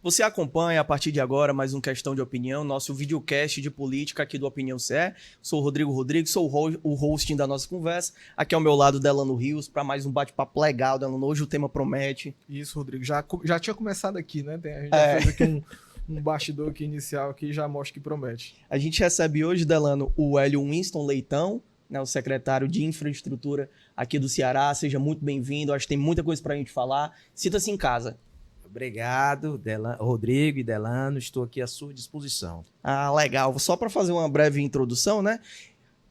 Você acompanha a partir de agora mais um Questão de Opinião, nosso videocast de política aqui do Opinião CE. Sou o Rodrigo Rodrigues, sou o hosting da nossa conversa. Aqui ao meu lado, Delano Rios, para mais um bate-papo legal, Delano. Hoje o tema promete. Isso, Rodrigo. Já tinha começado aqui, né? A gente já fez aqui um bastidor aqui inicial que já mostra que promete. A gente recebe hoje, Delano, o Hélio Winston Leitão, né, o secretário de Infraestrutura aqui do Ceará. Seja muito bem-vindo. Acho que tem muita coisa para a gente falar. Sinta-se em casa. Obrigado, Rodrigo e Delano, estou aqui à sua disposição. Legal. Só para fazer uma breve introdução, né?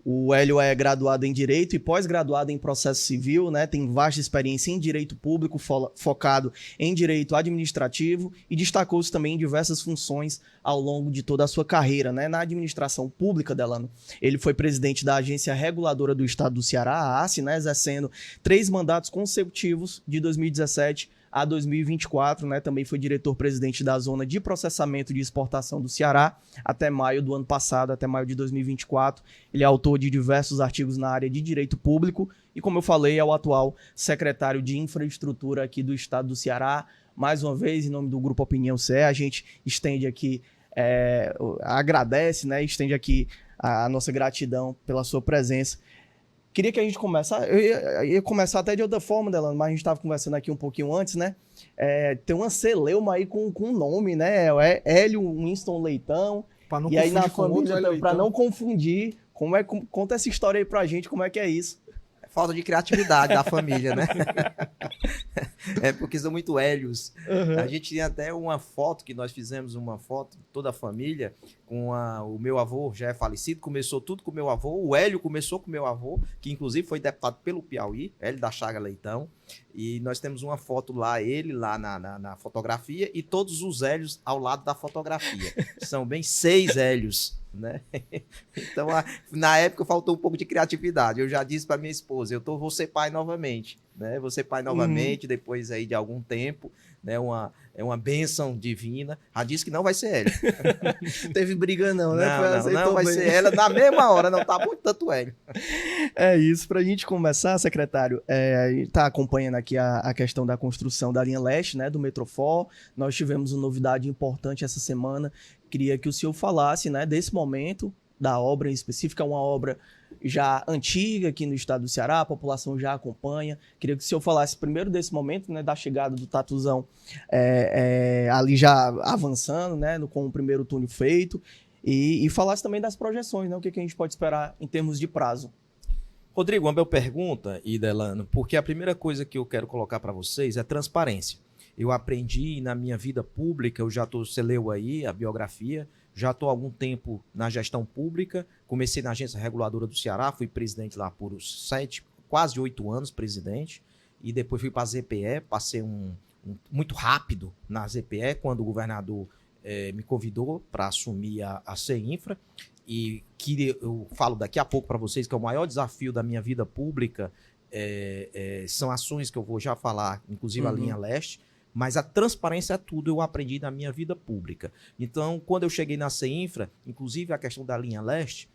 O Hélio é graduado em Direito e pós-graduado em Processo Civil, né? Tem vasta experiência em Direito Público, focado em Direito Administrativo e destacou-se também em diversas funções ao longo de toda a sua carreira, né? Na administração pública, Delano. Ele foi presidente da Agência Reguladora do Estado do Ceará, a ACE, né? Exercendo 3 mandatos consecutivos de 2017 a 2024, né? Também foi diretor-presidente da Zona de Processamento de Exportação do Ceará até maio do ano passado, até maio de 2024. Ele é autor de diversos artigos na área de direito público e, como eu falei, é o atual secretário de Infraestrutura aqui do estado do Ceará. Mais uma vez, em nome do Grupo Opinião CE, a gente estende aqui, agradece, né? Estende aqui a nossa gratidão pela sua presença. Queria que a gente começasse, eu ia começar até de outra forma, Delano, mas a gente estava conversando aqui um pouquinho antes, né? Tem uma celeuma aí com nome, né? É Hélio Winston Leitão. E aí na família, para não confundir, conta essa história aí pra gente, como é que é isso? Falta de criatividade da família, né? É porque são muito Hélios. Uhum. A gente tinha até uma foto, que nós fizemos uma foto, toda a família, com o meu avô, já é falecido, começou tudo com o meu avô, o Hélio começou com o meu avô, que inclusive foi deputado pelo Piauí, Hélio da Chaga Leitão, e nós temos uma foto lá, ele lá na fotografia, e todos os Hélios ao lado da fotografia. São bem 6 Hélios, né? Então, na época faltou um pouco de criatividade. Eu já disse para minha esposa, vou ser pai novamente, né? Vou ser pai novamente, depois aí de algum tempo, né? É uma bênção divina. Já disse que não vai ser Hélio. Teve briga não, né? Não vai ser ela na mesma hora, não tá muito tanto Hélio. É isso. Pra gente começar, secretário, a gente tá acompanhando aqui a questão da construção da linha leste, né? Do Metrofó. Nós tivemos uma novidade importante essa semana. Queria que o senhor falasse, né, desse momento da obra em específico. É uma obra já antiga aqui no estado do Ceará, a população já acompanha. Queria que o senhor falasse primeiro desse momento, né, da chegada do Tatuzão ali já avançando, né, com o primeiro túnel feito, e falasse também das projeções, né, o que a gente pode esperar em termos de prazo. Rodrigo, uma bela pergunta, e Delano, porque a primeira coisa que eu quero colocar para vocês é transparência. Eu aprendi na minha vida pública, você leu aí a biografia, já estou há algum tempo na gestão pública, comecei na Agência Reguladora do Ceará, fui presidente lá por quase 8 anos, presidente, e depois fui para a ZPE, passei muito rápido na ZPE, quando o governador me convidou para assumir a CEINFRA, e que eu falo daqui a pouco para vocês que é o maior desafio da minha vida pública, são ações que eu vou já falar, inclusive a linha leste, mas a transparência é tudo, eu aprendi na minha vida pública. Então, quando eu cheguei na CEINFRA, inclusive a questão da linha leste,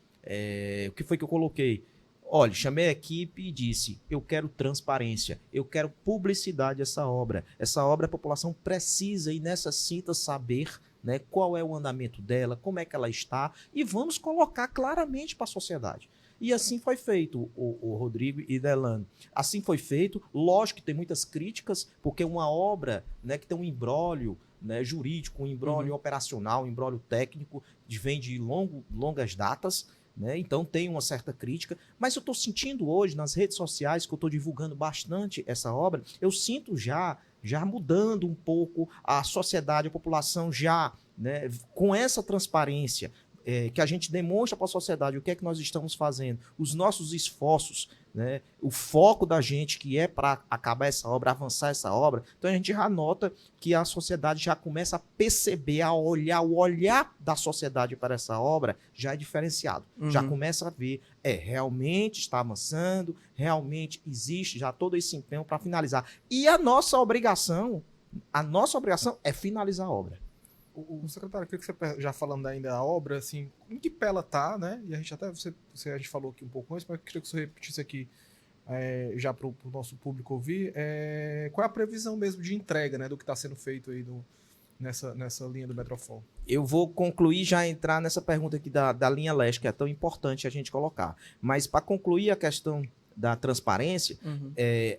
o que foi que eu coloquei? Olha, chamei a equipe e disse, eu quero transparência, eu quero publicidade dessa obra. Essa obra a população precisa e necessita saber, né, qual é o andamento dela, como é que ela está, e vamos colocar claramente para a sociedade. E assim foi feito, o Rodrigo e Delano. Assim foi feito. Lógico que tem muitas críticas, porque uma obra, né, que tem um imbróglio, né, jurídico, um imbróglio operacional, um imbróglio técnico, vem de longas datas, né, então tem uma certa crítica. Mas eu estou sentindo hoje, nas redes sociais, que eu estou divulgando bastante essa obra, eu sinto já mudando um pouco a sociedade, a população já, né, com essa transparência, que a gente demonstra para a sociedade o que é que nós estamos fazendo, os nossos esforços, né, o foco da gente que é para acabar essa obra, avançar essa obra. Então a gente já nota que a sociedade já começa a perceber, a olhar, o olhar da sociedade para essa obra já é diferenciado. Já começa a ver, realmente está avançando, realmente existe já todo esse empenho para finalizar. E a nossa obrigação é finalizar a obra. O secretário, eu queria que você, já falando ainda da obra, assim, em que pé ela tá, né? E a gente até, a gente falou aqui um pouco antes, mas eu queria que você repetisse aqui, já para o nosso público ouvir, qual é a previsão mesmo de entrega, né, do que está sendo feito aí nessa linha do Metrofol? Eu vou concluir já entrar nessa pergunta aqui da linha leste, que é tão importante a gente colocar. Mas para concluir a questão da transparência,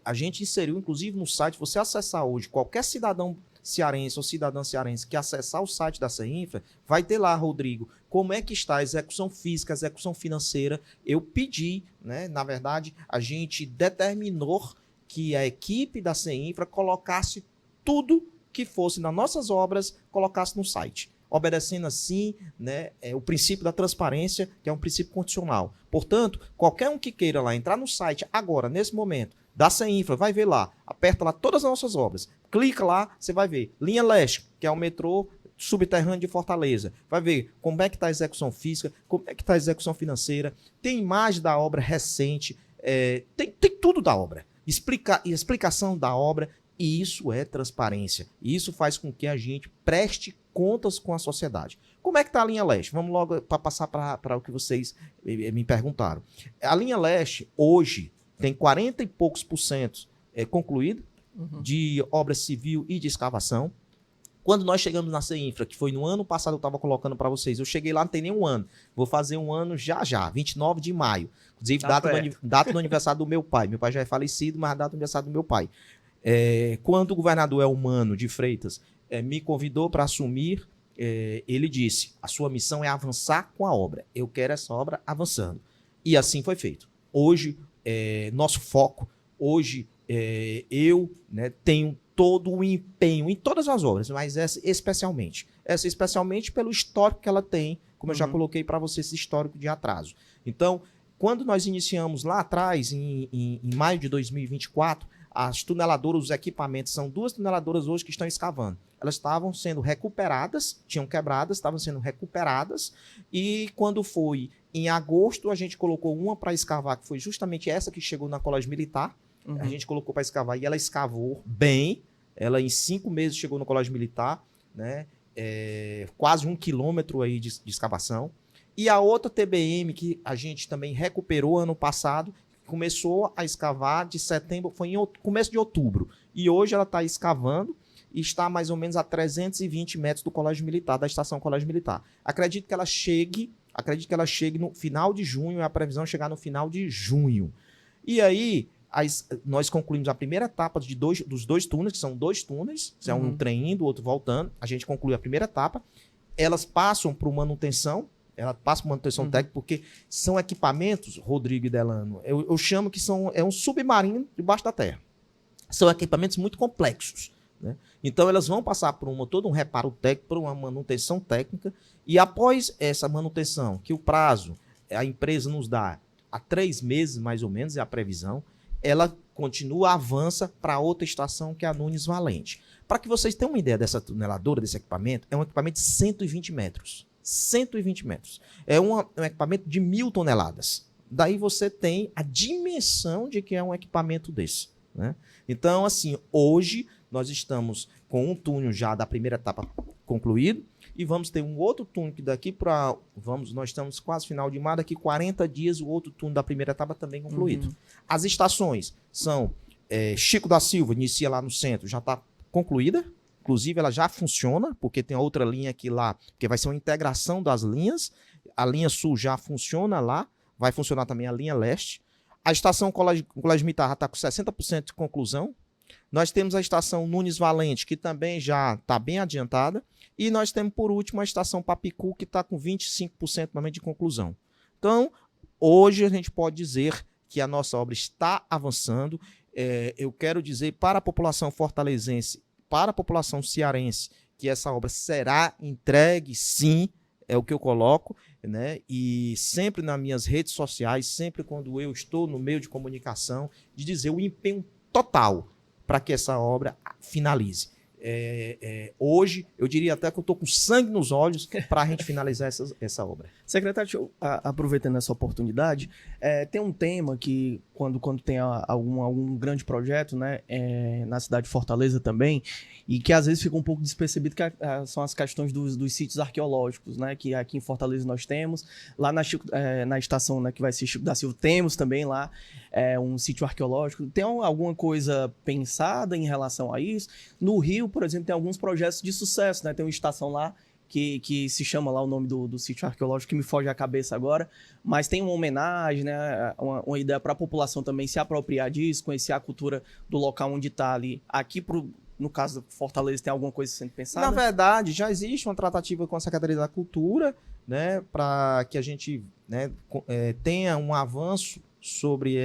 a gente inseriu, inclusive no site, você acessar hoje, qualquer cidadão cearense ou cidadã cearense que acessar o site da CEINFRA, vai ter lá, Rodrigo, como é que está a execução física, a execução financeira. Eu pedi, né, na verdade, a gente determinou que a equipe da CEINFRA colocasse tudo que fosse nas nossas obras, colocasse no site. Obedecendo assim, né, o princípio da transparência, que é um princípio condicional. Portanto, qualquer um que queira lá entrar no site agora, nesse momento, da CEINFRA, vai ver lá, aperta lá todas as nossas obras, clica lá, você vai ver Linha Leste, que é o metrô subterrâneo de Fortaleza, vai ver como é que está a execução física, como é que está a execução financeira, tem imagem da obra recente, tem tudo da obra, explicação da obra, e isso é transparência. E isso faz com que a gente preste contas com a sociedade. Como é que está a Linha Leste? Vamos logo para passar para o que vocês me perguntaram. A Linha Leste, hoje, tem 40 e poucos % concluído de obra civil e de escavação. Quando nós chegamos na CEINFRA, que foi no ano passado, eu estava colocando para vocês, eu cheguei lá, não tem nem um ano. Vou fazer um ano já, 29 de maio. Inclusive, data do aniversário do meu pai. Meu pai já é falecido, mas a data do aniversário do meu pai. Quando o governador Elmano de Freitas me convidou para assumir, ele disse, a sua missão é avançar com a obra. Eu quero essa obra avançando. E assim foi feito. Hoje, nosso foco, hoje eu, né, tenho todo o empenho em todas as obras, mas essa especialmente pelo histórico que ela tem, como eu já coloquei para você, esse histórico de atraso. Então, quando nós iniciamos lá atrás, em maio de 2024, as tuneladoras, os equipamentos, são 2 tuneladoras hoje que estão escavando. Elas estavam sendo recuperadas, tinham quebradas, estavam sendo recuperadas, e quando foi em agosto, a gente colocou uma para escavar, que foi justamente essa que chegou na Colégio Militar. A gente colocou para escavar e ela escavou bem. Ela em 5 meses chegou no Colégio Militar, né? Quase 1 quilômetro aí de escavação. E a outra TBM que a gente também recuperou ano passado, começou a escavar de setembro, foi em começo de outubro. E hoje ela está escavando e está mais ou menos a 320 metros do Colégio Militar, da estação Colégio Militar. Acredito que ela chegue no final de junho, a previsão é chegar no final de junho. E aí, nós concluímos a primeira etapa dos 2 túneis, que são 2 túneis, um trem indo, o outro voltando. A gente conclui a primeira etapa. Elas passam por manutenção, técnica, porque são equipamentos, Rodrigo e Delano, eu chamo que é um submarino debaixo da terra. São equipamentos muito complexos, né? Então, elas vão passar por todo um reparo técnico, por uma manutenção técnica, e após essa manutenção, que o prazo a empresa nos dá há 3 meses, mais ou menos, é a previsão, ela continua, avança para outra estação, que é a Nunes Valente. Para que vocês tenham uma ideia dessa tuneladora, desse equipamento, é um equipamento de 120 metros. 120 metros. É um equipamento de 1.000 toneladas. Daí você tem a dimensão de que é um equipamento desse, né? Então, assim, hoje nós estamos com um túnel já da primeira etapa concluído e vamos ter um outro túnel que daqui para... Nós estamos quase final de maio, daqui 40 dias o outro túnel da primeira etapa também concluído. As estações são Chico da Silva, inicia lá no centro, já está concluída. Inclusive, ela já funciona, porque tem outra linha aqui lá, que vai ser uma integração das linhas. A linha sul já funciona lá, vai funcionar também a linha leste. A estação Colégio Militar já está com 60% de conclusão. Nós temos a estação Nunes Valente, que também já está bem adiantada. E nós temos, por último, a estação Papicu, que está com 25% também de conclusão. Então, hoje a gente pode dizer que a nossa obra está avançando. Eu quero dizer para a população fortalezense, para a população cearense, que essa obra será entregue, sim, é o que eu coloco, né? E sempre nas minhas redes sociais, sempre quando eu estou no meio de comunicação, de dizer o empenho total para que essa obra finalize. Hoje, eu diria até que eu estou com sangue nos olhos para a gente finalizar essa obra. Secretário, aproveitando essa oportunidade, tem um tema que quando tem algum grande projeto, né, na cidade de Fortaleza também, e que às vezes fica um pouco despercebido, que são as questões dos sítios arqueológicos, né, que aqui em Fortaleza nós temos, lá na estação, né, que vai ser Chico da Silva, temos também lá um sítio arqueológico. Tem alguma coisa pensada em relação a isso? No Rio, por exemplo, tem alguns projetos de sucesso, né, tem uma estação lá, que se chama lá o nome do sítio arqueológico, que me foge à cabeça agora, mas tem uma homenagem, né, uma ideia para a população também se apropriar disso, conhecer a cultura do local onde está ali. Aqui, no caso de Fortaleza, tem alguma coisa sendo pensada? Na verdade, já existe uma tratativa com a Secretaria da Cultura, né, para que a gente, né, tenha um avanço sobre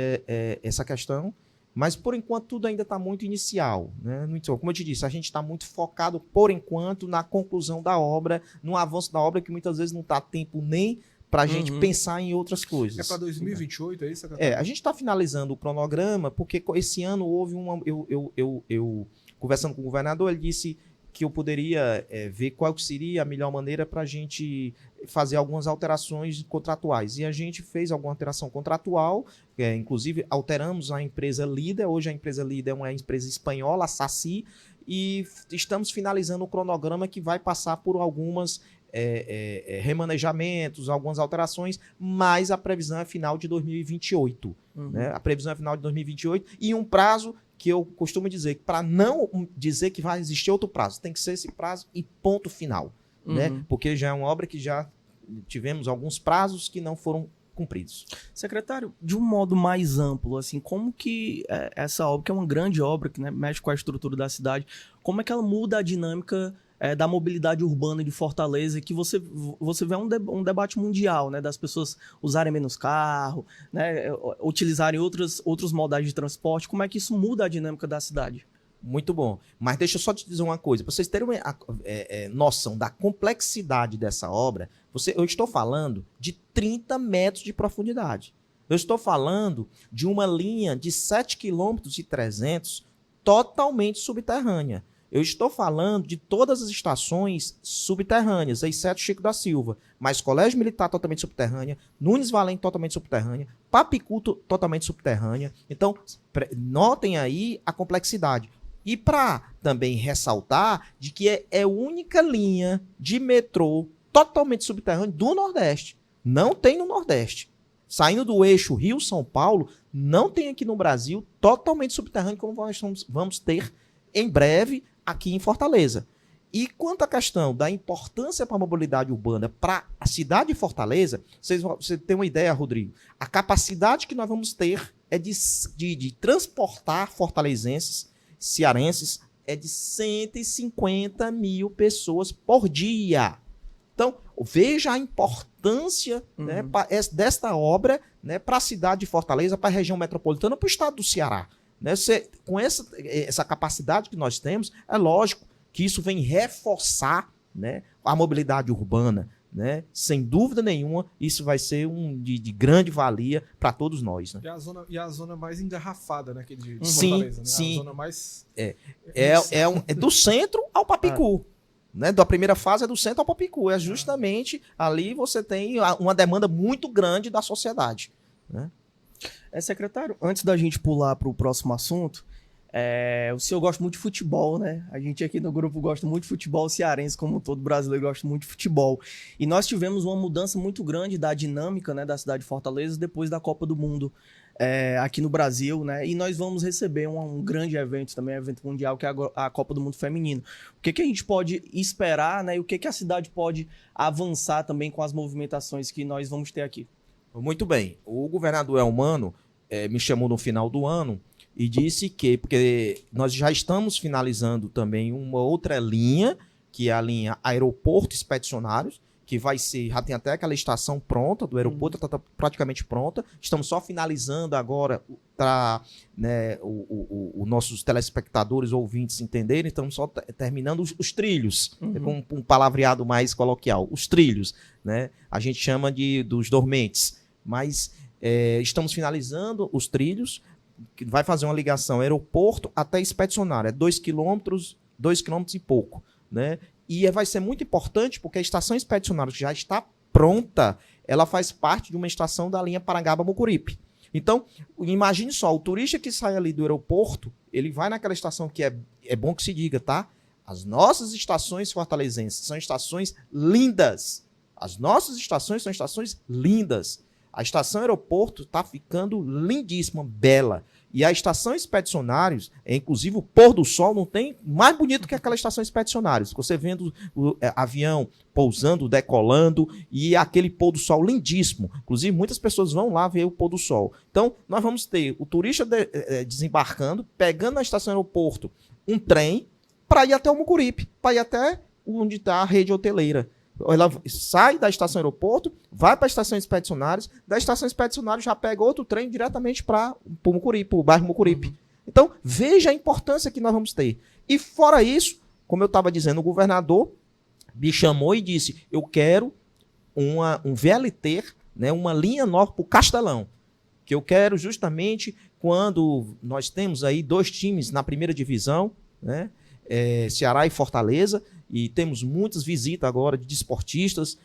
essa questão. Mas, por enquanto, tudo ainda está muito inicial, né? Como eu te disse, a gente está muito focado, por enquanto, na conclusão da obra, no avanço da obra, que muitas vezes não está tempo nem para a gente pensar em outras coisas. É para 2028, é isso? A gente está finalizando o cronograma, porque esse ano houve eu conversando com o governador, ele disse que eu poderia ver qual seria a melhor maneira para a gente fazer algumas alterações contratuais. E a gente fez alguma alteração contratual, inclusive alteramos a empresa líder. Hoje a empresa líder é uma empresa espanhola, a Saci, e estamos finalizando o cronograma que vai passar por algumas remanejamentos, algumas alterações, mas a previsão é final de 2028. Né? A previsão é final de 2028 e um prazo que eu costumo dizer, para não dizer que vai existir outro prazo, tem que ser esse prazo e ponto final. Né? Porque já é uma obra que já tivemos alguns prazos que não foram cumpridos. Secretário, de um modo mais amplo, assim, como que essa obra, que é uma grande obra, que, né, mexe com a estrutura da cidade, como é que ela muda a dinâmica da mobilidade urbana de Fortaleza, que você vê um debate mundial, né, das pessoas usarem menos carro, né, utilizarem outros modais de transporte? Como é que isso muda a dinâmica da cidade? Muito bom. Mas deixa eu só te dizer uma coisa. Para vocês terem uma noção da complexidade dessa obra, eu estou falando de 30 metros de profundidade. Eu estou falando de uma linha de 7,3 km totalmente subterrânea. Eu estou falando de todas as estações subterrâneas, exceto Chico da Silva, mas Colégio Militar totalmente subterrânea, Nunes Valente totalmente subterrânea, Papicu totalmente subterrânea. Então, notem aí a complexidade. E para também ressaltar de que é a única linha de metrô totalmente subterrânea do Nordeste. Não tem no Nordeste. Saindo do eixo Rio-São Paulo, não tem aqui no Brasil totalmente subterrâneo como nós vamos ter em breve aqui em Fortaleza. E quanto à questão da importância para a mobilidade urbana para a cidade de Fortaleza, você tem uma ideia, Rodrigo? A capacidade que nós vamos ter é de transportar fortalezenses, cearenses, é de 150 mil pessoas por dia. Então, veja a importância né, desta obra, né, para a cidade de Fortaleza, para a região metropolitana, para o estado do Ceará. Né? Com essa capacidade que nós temos, é lógico que isso vem reforçar, né, a mobilidade urbana. Né? Sem dúvida nenhuma, isso vai ser de grande valia para todos nós. Né? E a zona mais engarrafada, né, de Fortaleza, né? Sim. A zona mais... É do centro ao Papicu. Né? Da primeira fase é do centro ao Papicu. É justamente ali você tem uma demanda muito grande da sociedade. Né? Secretário, antes da gente pular para o próximo assunto, o senhor gosta muito de futebol, né? A gente aqui no grupo gosta muito de futebol cearense, como todo brasileiro gosta muito de futebol. E nós tivemos uma mudança muito grande da dinâmica, né, da cidade de Fortaleza depois da Copa do Mundo aqui no Brasil, né? E nós vamos receber um grande evento também, um evento mundial, que é a Copa do Mundo Feminino. O que a gente pode esperar, né? E o que a cidade pode avançar também com as movimentações que nós vamos ter aqui? Muito bem. O governador Elmano me chamou no final do ano e disse que, porque nós já estamos finalizando também uma outra linha, que é a linha Aeroporto Expedicionários, que vai ser, já tem até aquela estação pronta do aeroporto, está praticamente pronta. Estamos só finalizando agora para né, os nossos telespectadores, ouvintes entenderem, estamos só terminando os trilhos, com um palavreado mais coloquial, os trilhos, né? A gente chama dos dormentes, mas estamos finalizando os trilhos, que vai fazer uma ligação aeroporto até expedicionário, 2 quilômetros e pouco, né? E vai ser muito importante porque a estação expedicionária que já está pronta, ela faz parte de uma estação da linha Parangaba-Mucuripe. Então, imagine só, o turista que sai ali do aeroporto, ele vai naquela estação que é bom que se diga, tá? As nossas estações fortalezenses são estações lindas. As nossas estações são estações lindas. A estação aeroporto está ficando lindíssima, bela. E a estação expedicionários, inclusive o pôr do sol, não tem mais bonito que aquela estação expedicionários. Você vendo o avião pousando, decolando, e aquele pôr do sol lindíssimo. Inclusive, muitas pessoas vão lá ver o pôr do sol. Então, nós vamos ter o turista desembarcando, pegando na estação aeroporto um trem para ir até o Mucuripe, para ir até onde está a rede hoteleira. Ela sai da estação aeroporto, vai para a estação expedicionários, da estação expedicionários já pega outro trem diretamente para o Mucuripe, o bairro Mucuripe. Então, veja a importância que nós vamos ter. E fora isso, como eu estava dizendo, o governador me chamou e disse, eu quero um VLT, né, uma linha nova para o Castelão, que eu quero justamente quando nós temos aí 2 times na primeira divisão, né, Ceará e Fortaleza, e temos muitas visitas agora de desportistas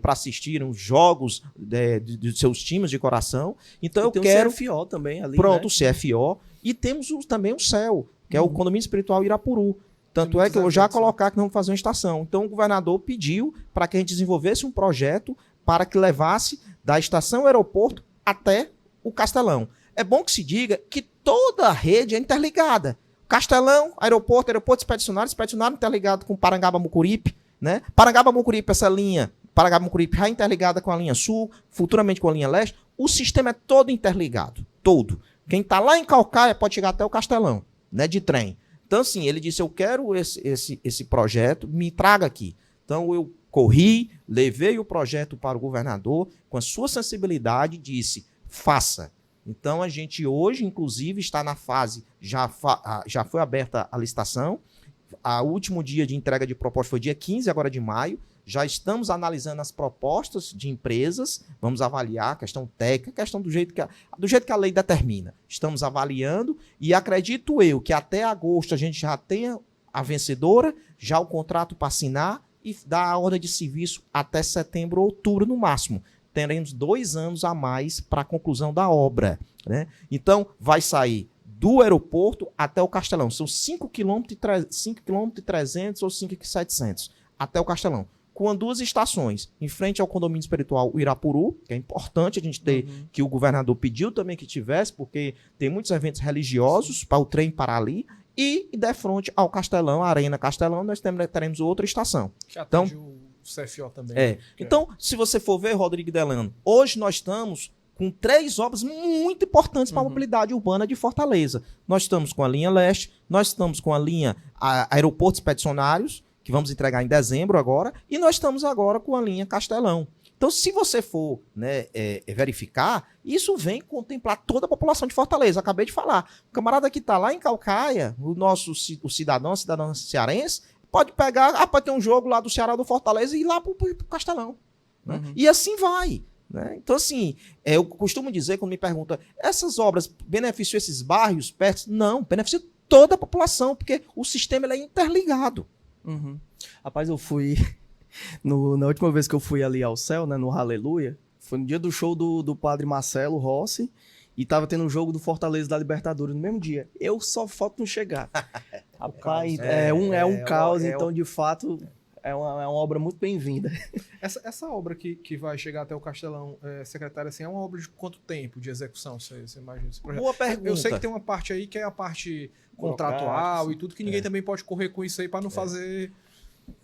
para assistirem os jogos de seus times de coração. Então eu quero... o CFO também ali, pronto, né? o CFO. E temos também o CEL, que é o Condomínio Espiritual Irapuru. Tanto é que eu vou já colocar que vamos fazer uma estação. Então o governador pediu para que a gente desenvolvesse um projeto para que levasse da estação aeroporto até o Castelão. É bom que se diga que toda a rede é interligada. Castelão, aeroporto expedicionário interligado com Parangaba-Mucuripe, né? Parangaba-Mucuripe, essa linha, Parangaba-Mucuripe já interligada com a linha sul, futuramente com a linha leste, o sistema é todo interligado, todo. Quem está lá em Calcaia pode chegar até o Castelão, né, de trem. Então, assim, ele disse, eu quero esse projeto, me traga aqui. Então, eu corri, levei o projeto para o governador, com a sua sensibilidade, disse, faça. Então, a gente hoje, inclusive, está na fase, já foi aberta a licitação, o último dia de entrega de proposta foi dia 15 agora de maio, já estamos analisando as propostas de empresas, vamos avaliar a questão técnica, a questão do jeito que a lei determina. Estamos avaliando e acredito eu que até agosto a gente já tenha a vencedora, já o contrato para assinar e dar a ordem de serviço até setembro ou outubro no máximo. Teremos 2 anos a mais para a conclusão da obra, né? Então, vai sair do aeroporto até o Castelão. São 5 km e 300 ou 5 km e 700 até o Castelão. Com 2 estações, em frente ao condomínio espiritual Irapuru, que é importante a gente ter, que o governador pediu também que tivesse, porque tem muitos eventos religiosos para o trem parar ali, e de frente ao Castelão, a Arena Castelão, nós teremos outra estação. Que atende o CFO também. Então, se você for ver, Rodrigo Delano, hoje nós estamos com 3 obras muito importantes para a mobilidade urbana de Fortaleza. Nós estamos com a linha leste, nós estamos com a linha Aeroportos Expedicionários, que vamos entregar em dezembro agora, e nós estamos agora com a linha Castelão. Então, se você for, né, verificar, isso vem contemplar toda a população de Fortaleza. Acabei de falar. O camarada que está lá em Calcaia, o cidadão cearense, pode pegar, pode ter um jogo lá do Ceará do Fortaleza e ir lá pro Castelão. Né? E assim vai. Né? Então, assim, eu costumo dizer, quando me perguntam, essas obras beneficiam esses bairros perto? Não, beneficia toda a população, porque o sistema ele é interligado. Rapaz, eu fui... na última vez que eu fui ali ao céu, né, no Aleluia, foi no dia do show do padre Marcelo Rossi, e tava tendo um jogo do Fortaleza da Libertadores no mesmo dia. Eu só falta não chegar. Rapaz, é um caos, então, de fato, é uma obra muito bem-vinda. Essa obra que vai chegar até o Castelão, secretário, assim, é uma obra de quanto tempo de execução, você imagina esse projeto? Boa pergunta. Eu sei que tem uma parte aí que é a parte contratual e tudo, que ninguém também pode correr com isso aí para não fazer...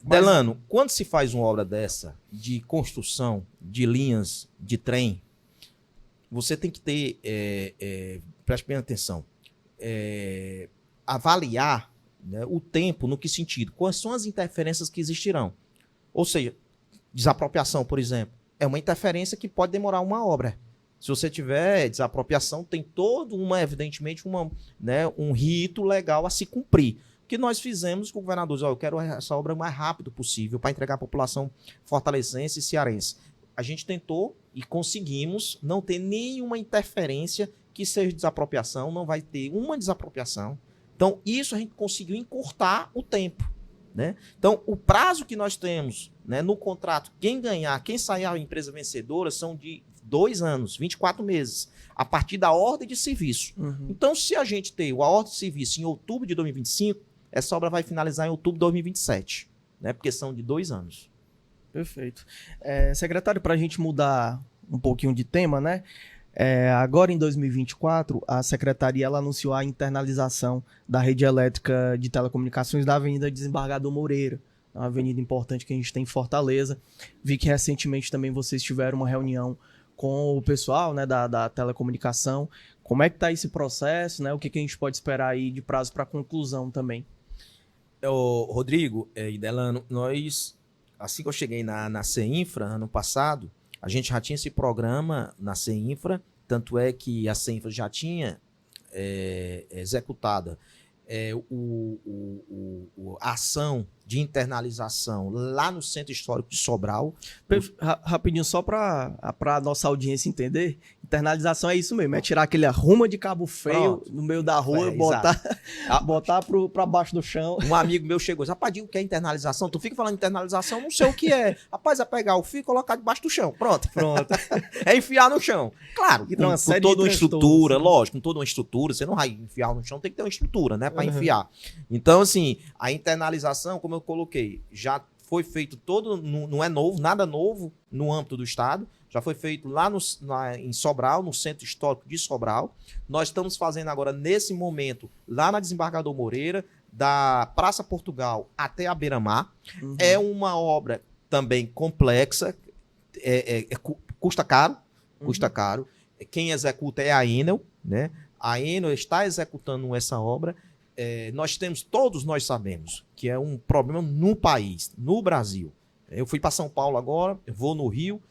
Delano, quando se faz uma obra dessa, de construção de linhas de trem, você tem que ter, preste bem atenção, avaliar, né, o tempo, no que sentido? Quais são as interferências que existirão? Ou seja, desapropriação, por exemplo, é uma interferência que pode demorar uma obra. Se você tiver desapropriação, tem todo evidentemente, um rito legal a se cumprir. O que nós fizemos com o governador, eu quero essa obra o mais rápido possível para entregar à população fortalezense e cearense. A gente tentou e conseguimos não ter nenhuma interferência que seja desapropriação, não vai ter uma desapropriação. Então, isso a gente conseguiu encurtar o tempo. Né? Então, o prazo que nós temos, né, no contrato, quem ganhar, quem sair a empresa vencedora, são de 2 anos, 24 meses, a partir da ordem de serviço. Então, se a gente tem a ordem de serviço em outubro de 2025, essa obra vai finalizar em outubro de 2027, né? Porque são de 2 anos. Perfeito. Secretário, para a gente mudar um pouquinho de tema, né? Agora em 2024, a Secretaria ela anunciou a internalização da rede elétrica de telecomunicações da Avenida Desembargador Moreira, uma avenida importante que a gente tem em Fortaleza. Vi que recentemente também vocês tiveram uma reunião com o pessoal, né, da telecomunicação. Como é que está esse processo, né? O que a gente pode esperar aí de prazo para conclusão também? Rodrigo e Delano, nós, assim que eu cheguei na CEINFRA, ano passado, a gente já tinha esse programa na CEINFRA, tanto é que a CEINFRA já tinha executada a ação de internalização lá no Centro Histórico de Sobral. Rapidinho, só para a nossa audiência entender, internalização é isso mesmo, é tirar aquele arruma de cabo feio no meio da rua e botar para baixo do chão. Um amigo meu chegou e disse, rapaz, o que é internalização? Tu fica falando internalização, não sei o que é. Rapaz, é pegar o fio e colocar debaixo do chão. Pronto. É enfiar no chão. Claro, com toda uma estrutura, lógico, com toda uma estrutura. Você não vai enfiar no chão, tem que ter uma estrutura, né, para enfiar. Então, assim, a internalização, como eu coloquei, já foi feito todo, não é novo, nada novo no âmbito do Estado, já foi feito lá em Sobral, no Centro Histórico de Sobral. Nós estamos fazendo agora, nesse momento, lá na Desembargador Moreira, da Praça Portugal até a Beira-Mar. É uma obra também complexa, custa caro, Quem executa é a Enel, né? A Enel está executando essa obra. Todos nós sabemos que é um problema no país, no Brasil. Eu fui para São Paulo agora, eu vou no Rio,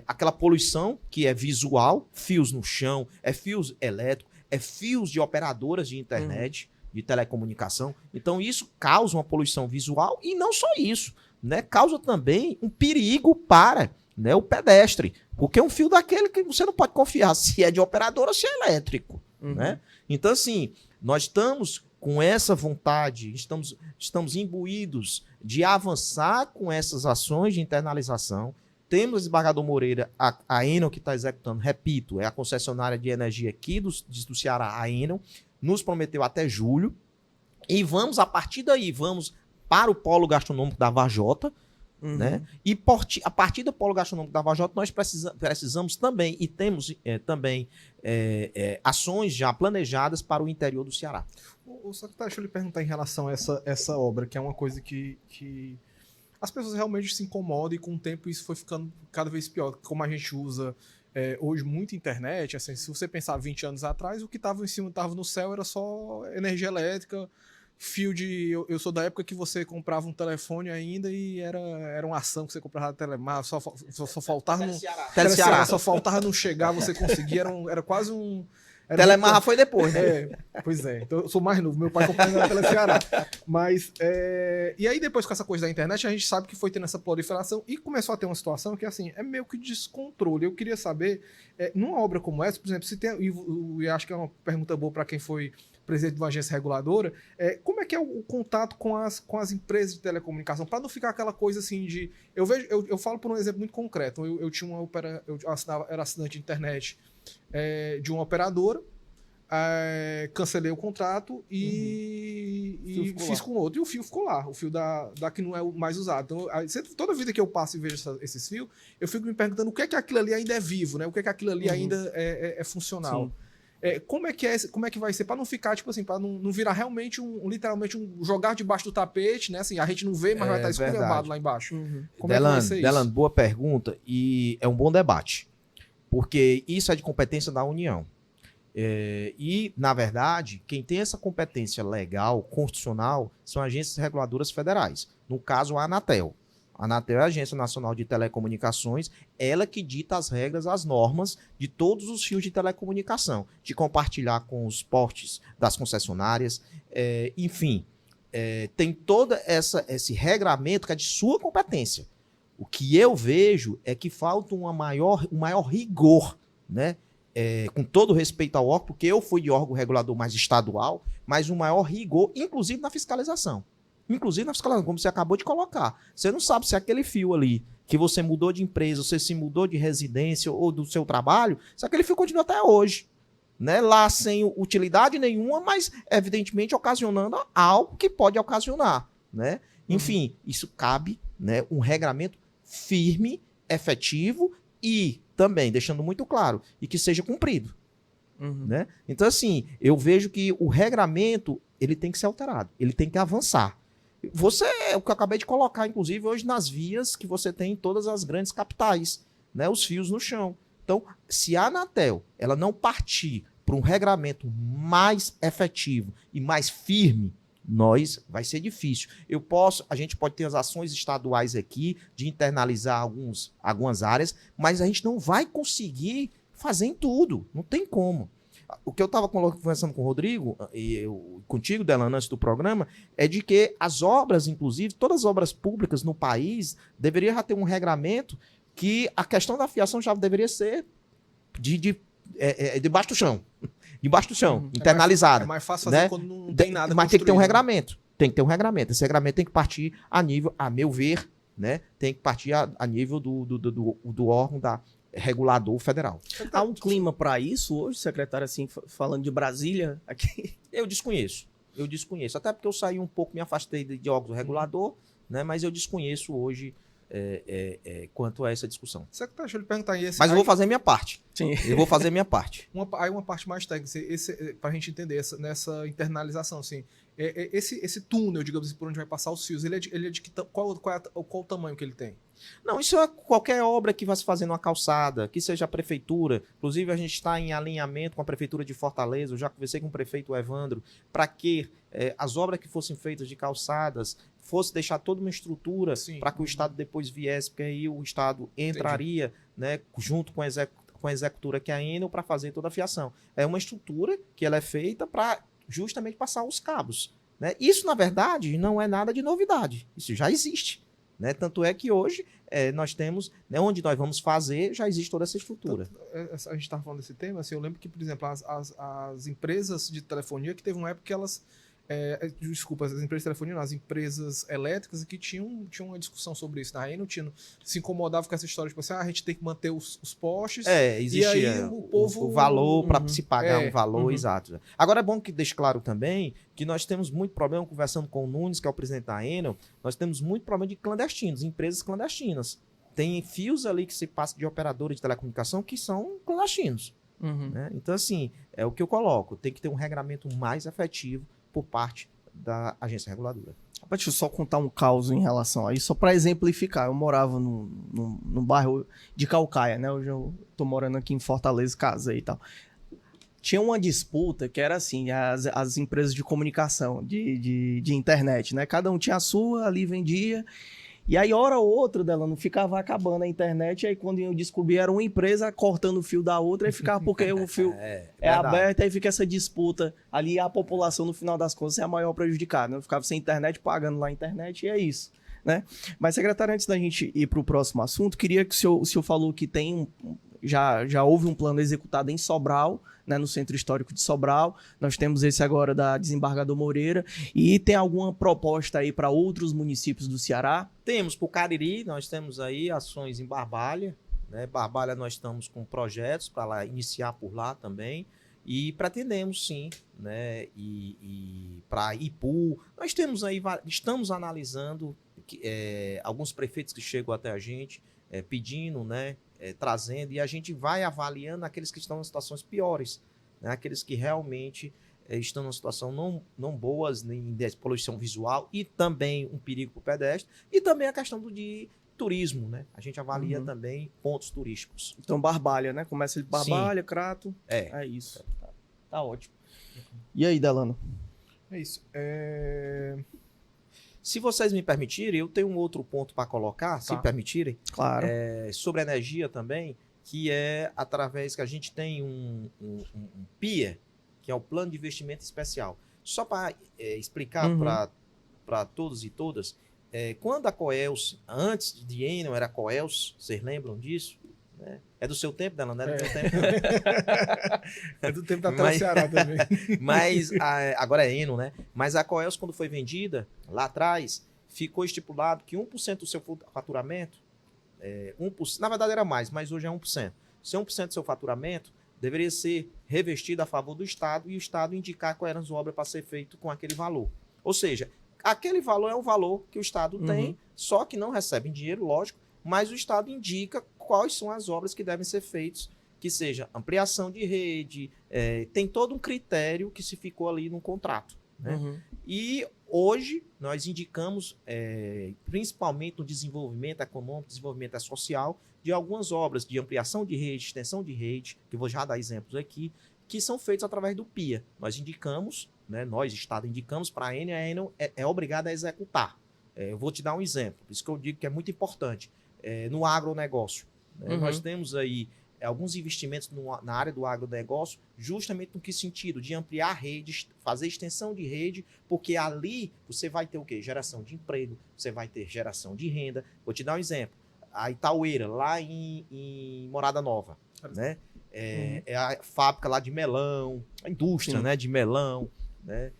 aquela poluição que é visual, fios no chão, fios elétricos, fios de operadoras de internet, de telecomunicação. Então isso causa uma poluição visual e não só isso, né? Causa também um perigo para, né, o pedestre, porque é um fio daquele que você não pode confiar se é de operadora ou se é elétrico, né? Então assim, nós estamos com essa vontade, estamos imbuídos de avançar com essas ações de internalização. Temos o Desembargador Moreira, a Enel que está executando, repito, é a concessionária de energia aqui do Ceará, a Enel, nos prometeu até julho. E vamos, a partir daí, vamos para o polo gastronômico da Vajota, né? E a partir do polo gastronômico da Vajota, nós precisamos também, e temos também ações já planejadas para o interior do Ceará. Secretário, deixa eu lhe perguntar em relação a essa obra, que é uma coisa que as pessoas realmente se incomodam e com o tempo isso foi ficando cada vez pior. Como a gente usa hoje muita internet, assim, se você pensar 20 anos atrás, o que estava em cima, estava no céu, era só energia elétrica, fio de... Eu sou da época que você comprava um telefone ainda e era uma ação que você comprava na Telemar, só faltava só faltava não chegar, você conseguia, era quase um... Telemar foi depois, né? Pois é. Então eu sou mais novo. Meu pai comprava na Teleceará. Mas, e aí depois com essa coisa da internet, a gente sabe que foi tendo essa proliferação e começou a ter uma situação que, assim, é meio que descontrole. Eu queria saber, numa obra como essa, por exemplo, se tem, e acho que é uma pergunta boa para quem foi presidente de uma agência reguladora, como é que é o contato com as empresas de telecomunicação? Para não ficar aquela coisa assim de... Eu falo por um exemplo muito concreto. Eu tinha era assinante de internet de uma operadora, cancelei o contrato e fiz com outro. E o fio ficou lá, o fio da que não é o mais usado. Então, toda vida que eu passo e vejo esses fios, eu fico me perguntando o que é que aquilo ali ainda é vivo, né? O que é que aquilo ali ainda é funcional. Sim. Como é que vai ser para não ficar, tipo assim, para não virar realmente literalmente um jogar debaixo do tapete, né? Assim, a gente não vê, mas vai estar esculhambado lá embaixo. Como é que vai ser isso? Delano, boa pergunta e é um bom debate, porque isso é de competência da União. E, na verdade, quem tem essa competência legal, constitucional, são agências reguladoras federais. No caso, a Anatel. A Anatel é a Agência Nacional de Telecomunicações, ela que dita as regras, as normas de todos os fios de telecomunicação, de compartilhar com os postes das concessionárias, enfim, tem todo esse regramento que é de sua competência. O que eu vejo é que falta um maior rigor, né? Com todo respeito ao órgão, porque eu fui de órgão regulador mais estadual, mas um maior rigor, inclusive na fiscalização. Inclusive na fiscalização, como você acabou de colocar. Você não sabe se aquele fio ali, que você mudou de empresa, você se mudou de residência ou do seu trabalho, só que ele continua até hoje. Né, lá sem utilidade nenhuma, mas evidentemente ocasionando algo que pode ocasionar. Né? Enfim, isso cabe, né, um regramento firme, efetivo e também, deixando muito claro, e que seja cumprido. Né? Então, assim, eu vejo que o regramento ele tem que ser alterado, ele tem que avançar. É o que eu acabei de colocar, inclusive, hoje nas vias que você tem em todas as grandes capitais, né, os fios no chão. Então, se a Anatel ela não partir para um regramento mais efetivo e mais firme, vai ser difícil. A gente pode ter as ações estaduais aqui de internalizar algumas áreas, mas a gente não vai conseguir fazer em tudo. Não tem como. O que eu estava conversando com o Rodrigo e contigo, Delano, antes do programa, é de que as obras, inclusive, todas as obras públicas no país, deveria já ter um regramento que a questão da fiação já deveria ser debaixo do chão. Debaixo do chão, internalizada. É mais fácil fazer, né? Quando não tem nada. Mas tem que ter um regramento. Tem que ter um regramento. Esse regramento tem que partir a nível, a meu ver, né? Tem que partir a nível do órgão regulador federal. Há um clima para isso hoje, secretário, assim, falando de Brasília aqui? Eu desconheço. Até porque eu saí um pouco, me afastei de órgão regulador, né? Mas eu desconheço hoje quanto a essa discussão. Secretário, deixa eu lhe perguntar aí. Mas eu vou fazer minha parte. Sim. Eu vou fazer minha parte. Uma parte mais técnica, para a gente entender nessa internalização, assim, esse túnel, digamos assim, por onde vai passar os fios, ele é de qual o tamanho que ele tem? Não, isso é qualquer obra que vai se fazer numa calçada, que seja a prefeitura. Inclusive, a gente está em alinhamento com a prefeitura de Fortaleza. Eu já conversei com o prefeito Evandro para que as obras que fossem feitas de calçadas fosse deixar toda uma estrutura para que o Estado depois viesse, porque aí o Estado entraria, né, junto com a executora que é a Enel para fazer toda a fiação. É uma estrutura que ela é feita para justamente passar os cabos. Né? Isso, na verdade, não é nada de novidade. Isso já existe. Né? Tanto é que hoje nós temos, né, onde nós vamos fazer, já existe toda essa estrutura. A gente estava falando desse tema, assim, eu lembro que, por exemplo, as empresas de telefonia, que teve uma época que elas... desculpa, as empresas de telefonia, não, as empresas elétricas que tinham uma discussão sobre isso. Aí não tinha, se incomodava com essa história, tipo assim, a gente tem que manter os postes. Existia e aí o valor para se pagar um valor exato. Agora é bom que deixe claro também que nós temos muito problema, conversando com o Nunes, que é o presidente da Enel, nós temos muito problema de clandestinos, empresas clandestinas. Tem fios ali que se passa de operadora de telecomunicação que são clandestinos. Né? Então, assim, é o que eu coloco. Tem que ter um regramento mais efetivo por parte da agência reguladora. Deixa eu só contar um caos em relação a isso, só para exemplificar. Eu morava num bairro de Caucaia, né? Hoje eu tô morando aqui em Fortaleza, casei e tal. Tinha uma disputa que era assim, as empresas de comunicação, de internet, né? Cada um tinha a sua, ali vendia. E aí, hora ou outra, dela não ficava acabando a internet, aí quando eu descobri, era uma empresa cortando o fio da outra, aí ficava porque o fio é aberto, aí fica essa disputa ali, a população, no final das contas, é a maior prejudicada, né? Eu ficava sem internet, pagando lá a internet, e é isso, né? Mas, secretário, antes da gente ir para o próximo assunto, queria que o senhor falou que tem já houve um plano executado em Sobral, né, no Centro Histórico de Sobral. Nós temos esse agora da Desembargador Moreira. E tem alguma proposta aí para outros municípios do Ceará? Temos para o Cariri, nós temos aí ações em Barbalha. Né? Barbalha nós estamos com projetos para lá iniciar por lá também. E pretendemos sim, né? E para Ipu, nós temos aí, estamos analisando alguns prefeitos que chegam até a gente pedindo, né? Trazendo, e a gente vai avaliando aqueles que estão em situações piores, né? Aqueles que realmente estão numa situação não boas, nem de poluição visual e também um perigo para o pedestre, e também a questão de turismo, né? A gente avalia também pontos turísticos. Então, Barbalha, né? Começa de Barbalha, Crato. É isso. Tá ótimo. E aí, Delano? É isso. Se vocês me permitirem, eu tenho um outro ponto para colocar, se permitirem. Claro. Sobre energia também, que é através que a gente tem um PIA, que é o Plano de Investimento Especial. Só para explicar para todos e todas, quando a Coels, antes de Enel era Coels, vocês lembram disso? Né? É do seu tempo, Delano? Não é do meu tempo? É do tempo da Teleceará também. Mas agora é Enel, né? Mas a Coels, quando foi vendida, lá atrás, ficou estipulado que 1% do seu faturamento 1%, na verdade era mais, mas hoje é 1%. Se 1% do seu faturamento deveria ser revestido a favor do Estado e o Estado indicar quais eram as obras para ser feito com aquele valor. Ou seja, aquele valor é o valor que o Estado tem, só que não recebe dinheiro, lógico, mas o Estado indica quais são as obras que devem ser feitas, que seja ampliação de rede, tem todo um critério que se ficou ali no contrato. Né? E hoje nós indicamos, principalmente no desenvolvimento econômico, desenvolvimento social, de algumas obras de ampliação de rede, extensão de rede, que eu vou já dar exemplos aqui, que são feitos através do PIA. Nós indicamos, né, nós, Estado, indicamos para a Enel é obrigada a executar. Eu vou te dar um exemplo, por isso que eu digo que é muito importante. No agronegócio, né, nós temos aí alguns investimentos na área do agronegócio, justamente no que sentido? De ampliar redes, fazer extensão de rede, porque ali você vai ter o quê? Geração de emprego, você vai ter geração de renda. Vou te dar um exemplo. A Itaueira, lá em Morada Nova, né? É a fábrica lá de melão, a indústria, né, de melão, né?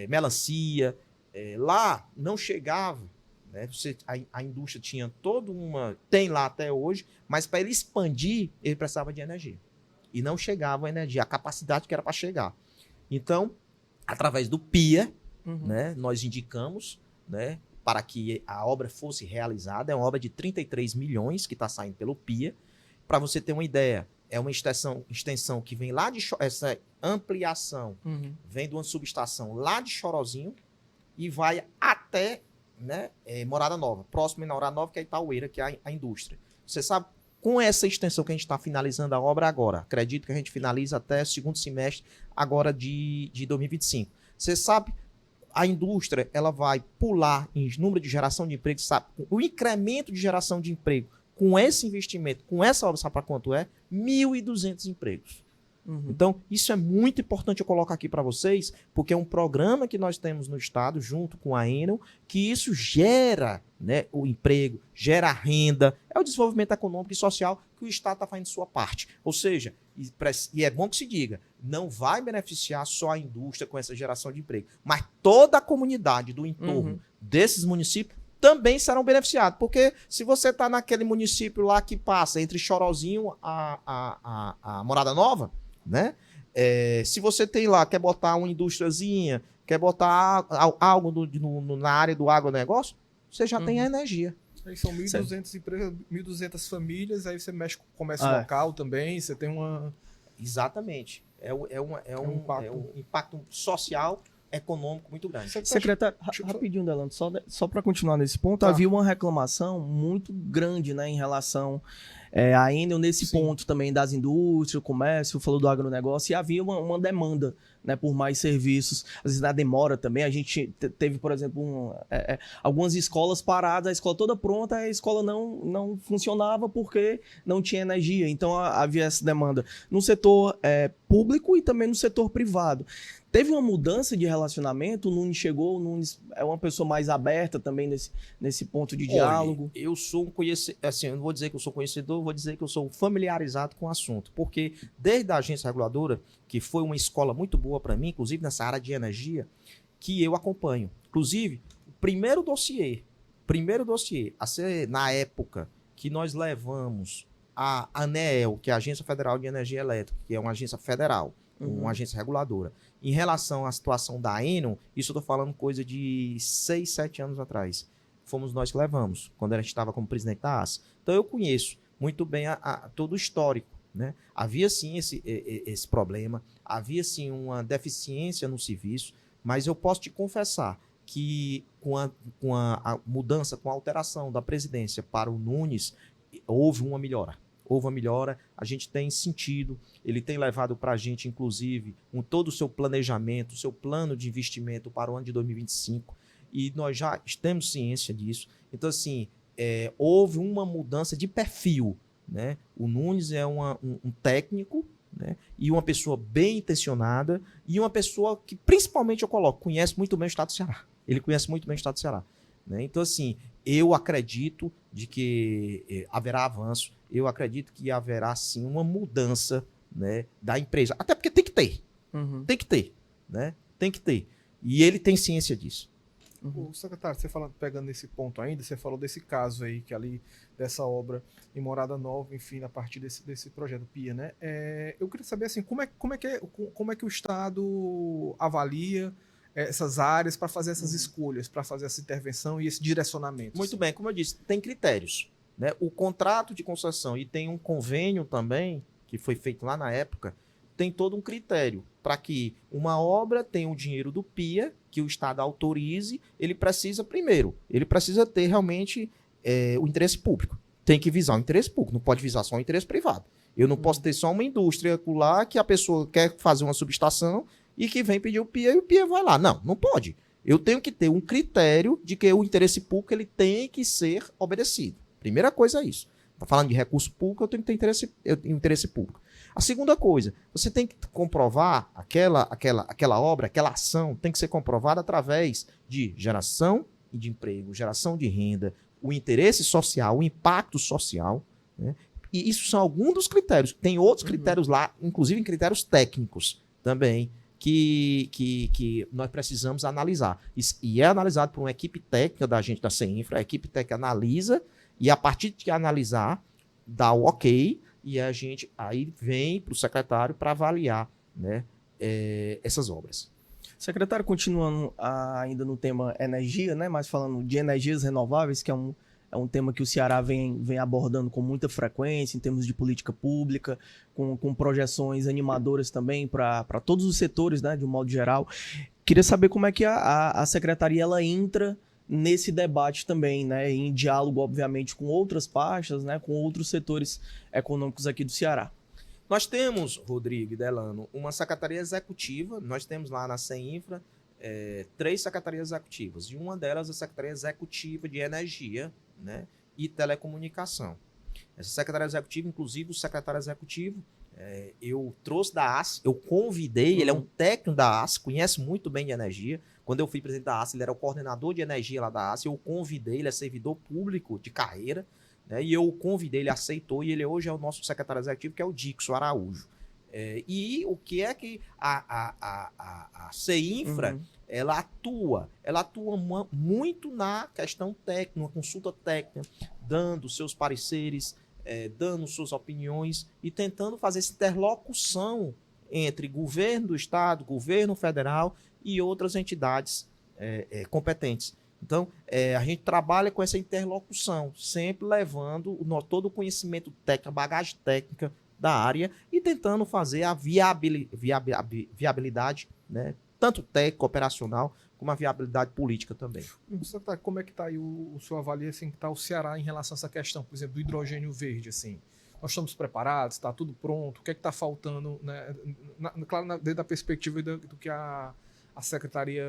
Melancia. Lá não chegava, né? A indústria tinha toda uma... Tem lá até hoje, mas para ele expandir, ele precisava de energia. E não chegava a energia, a capacidade que era para chegar. Então, através do PIA, né, nós indicamos, né, para que a obra fosse realizada. É uma obra de 33 milhões que está saindo pelo PIA. Para você ter uma ideia, é uma extensão que vem lá de... Essa ampliação vem de uma subestação lá de Chorozinho e vai até, né, Morada Nova. Próximo de Morada Nova, que é Itaueira, que é a indústria. Você sabe, com essa extensão que a gente está finalizando a obra agora, acredito que a gente finaliza até o segundo semestre agora de 2025. Você sabe... A indústria, ela vai pular em número de geração de emprego, sabe? O incremento de geração de emprego com esse investimento, com essa obra, sabe para quanto é? 1.200 empregos. Então, isso é muito importante eu colocar aqui para vocês, porque é um programa que nós temos no Estado, junto com a Enel, que isso gera, né, o emprego, gera renda, é o desenvolvimento econômico e social que o Estado está fazendo sua parte. Ou seja, e é bom que se diga, não vai beneficiar só a indústria com essa geração de emprego, mas toda a comunidade do entorno desses municípios também serão beneficiados. Porque se você está naquele município lá que passa entre Chorozinho a Morada Nova, né? Se você tem lá, quer botar uma indústriazinha, quer botar algo na área do agronegócio, você já tem a energia. Aí são 1.200 empresas, 1.200 famílias, aí você mexe com o comércio local também, você tem uma... Exatamente. É um impacto social, econômico muito grande. Secretário, rapidinho, Delano, só para continuar nesse ponto, havia uma reclamação muito grande, né, em relação a Enel nesse ponto também das indústrias, o comércio, falou do agronegócio, e havia uma demanda, né, por mais serviços. Às vezes na demora também, a gente teve, por exemplo, algumas escolas paradas, a escola toda pronta, a escola não funcionava porque não tinha energia. Então havia essa demanda no setor público e também no setor privado. Teve uma mudança de relacionamento, o Nunes chegou, o Nunes é uma pessoa mais aberta também nesse ponto de diálogo. Olha, eu sou um conhecedor, assim, eu não vou dizer que eu sou conhecedor, vou dizer que eu sou familiarizado com o assunto, porque desde a agência reguladora, que foi uma escola muito boa para mim, inclusive nessa área de energia, que eu acompanho. Inclusive, o primeiro dossiê a ser, na época que nós levamos a ANEEL, que é a Agência Federal de Energia Elétrica, que é uma agência federal, uma agência reguladora, em relação à situação da Enel, isso eu estou falando coisa de 6, 7 anos atrás. Fomos nós que levamos, quando a gente estava como presidente da ASA. Então eu conheço muito bem todo o histórico, né? Havia sim esse problema, havia sim uma deficiência no serviço, mas eu posso te confessar que com a mudança, com a alteração da presidência para o Nunes, houve uma melhora. A gente tem sentido, ele tem levado para a gente, inclusive, todo o seu planejamento, o seu plano de investimento para o ano de 2025, e nós já temos ciência disso. Então, assim, houve uma mudança de perfil, né? O Nunes é um técnico, né, e uma pessoa bem intencionada, e uma pessoa que, principalmente, eu coloco, conhece muito bem o estado do Ceará. Ele conhece muito bem o estado do Ceará. Né? Então, assim, eu acredito de que haverá avanço, eu acredito que haverá, sim, uma mudança, né, da empresa. Até porque tem que ter. Tem que ter, né? Tem que ter. E ele tem ciência disso. O secretário, pegando nesse ponto ainda, você falou desse caso aí, que ali, dessa obra em Morada Nova, enfim, a partir desse projeto PIA, né? Eu queria saber, assim, como é que o Estado avalia essas áreas para fazer essas escolhas, para fazer essa intervenção e esse direcionamento? Muito assim? bem, como eu disse, tem critérios, né? O contrato de concessão e tem um convênio também, que foi feito lá na época, tem todo um critério para que uma obra tenha o dinheiro do PIA, que o Estado autorize, ele precisa ter realmente o interesse público. Tem que visar o interesse público, não pode visar só o interesse privado. Eu não posso ter só uma indústria lá que a pessoa quer fazer uma subestação e que vem pedir o PIA e o PIA vai lá. Não, não pode. Eu tenho que ter um critério de que o interesse público ele tem que ser obedecido. Primeira coisa é isso. Está falando de recurso público, eu tenho que ter interesse público. A segunda coisa, você tem que comprovar aquela obra, aquela ação, tem que ser comprovada através de geração de emprego, geração de renda, o interesse social, o impacto social, né? E isso são alguns dos critérios. Tem outros critérios lá, inclusive critérios técnicos também, que nós precisamos analisar. E é analisado por uma equipe técnica da gente da CEINFRA, a equipe técnica analisa, e a partir de analisar, dá o ok, e a gente aí vem para o secretário para avaliar, né, essas obras. Secretário, continuando ainda no tema energia, né, mas falando de energias renováveis, que é um tema que o Ceará vem abordando com muita frequência em termos de política pública, com projeções animadoras também para todos os setores, né, de um modo geral. Queria saber como é que a secretaria ela entra nesse debate também, né, em diálogo, obviamente, com outras pastas, né, com outros setores econômicos aqui do Ceará. Nós temos, Rodrigo e Delano, uma secretaria executiva, nós temos lá na CEINFRA 3 secretarias executivas, e uma delas é a Secretaria Executiva de Energia, né, e Telecomunicação. Essa secretaria executiva, inclusive o secretário executivo, eu trouxe da ACE, eu convidei, ele é um técnico da ACE, conhece muito bem de energia. Quando eu fui presidente da ACE, ele era o coordenador de energia lá da ACE, eu convidei, ele é servidor público de carreira, né, e eu convidei, ele aceitou, e ele hoje é o nosso secretário executivo, que é o Dixon Araújo. E o que é que a CEINFRA, ela atua muito na questão técnica, uma consulta técnica, dando seus pareceres, dando suas opiniões e tentando fazer essa interlocução entre governo do estado, governo federal e outras entidades competentes. Então, a gente trabalha com essa interlocução, sempre levando todo o conhecimento técnico, a bagagem técnica da área e tentando fazer a viabilidade, né, tanto técnica, operacional, como a viabilidade política também. Como é que está aí o senhor avalia assim, que está o Ceará em relação a essa questão, por exemplo, do hidrogênio verde? Assim? Nós estamos preparados, está tudo pronto? O que é que está faltando, né? Claro, dentro da perspectiva do que a secretaria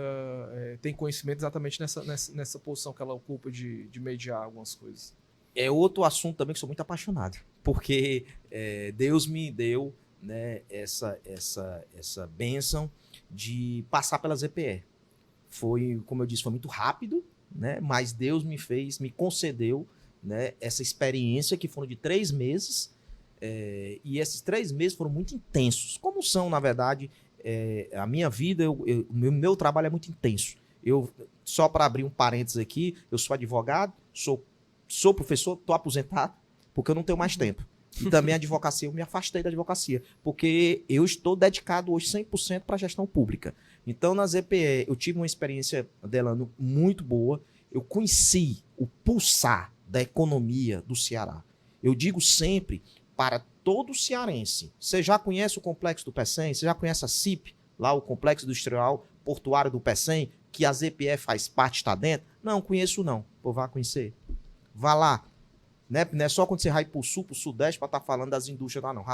tem conhecimento exatamente nessa posição que ela ocupa de mediar algumas coisas. É outro assunto também que sou muito apaixonado, porque Deus me deu, né, essa bênção de passar pela ZPE. Foi, como eu disse, foi muito rápido, né, mas Deus me concedeu, né, essa experiência que foram de 3 meses, e esses 3 meses foram muito intensos. Como são, na verdade, a minha vida, o meu trabalho é muito intenso. Só para abrir um parênteses aqui, eu sou advogado, sou professor, estou aposentado, porque eu não tenho mais tempo. E também a advocacia, eu me afastei da advocacia, porque eu estou dedicado hoje 100% para a gestão pública. Então, na ZPE, eu tive uma experiência, Delano, muito boa. Eu conheci o pulsar da economia do Ceará. Eu digo sempre para todo cearense, você já conhece o complexo do PECEM? Você já conhece a CIP, lá o Complexo Industrial Portuário do PECEM, que a ZPE faz parte, está dentro? Não, conheço não. Pô, vá conhecer. Vá lá. Né? Não é só quando você vai para o sul, para o sudeste, para estar falando das indústrias lá, não.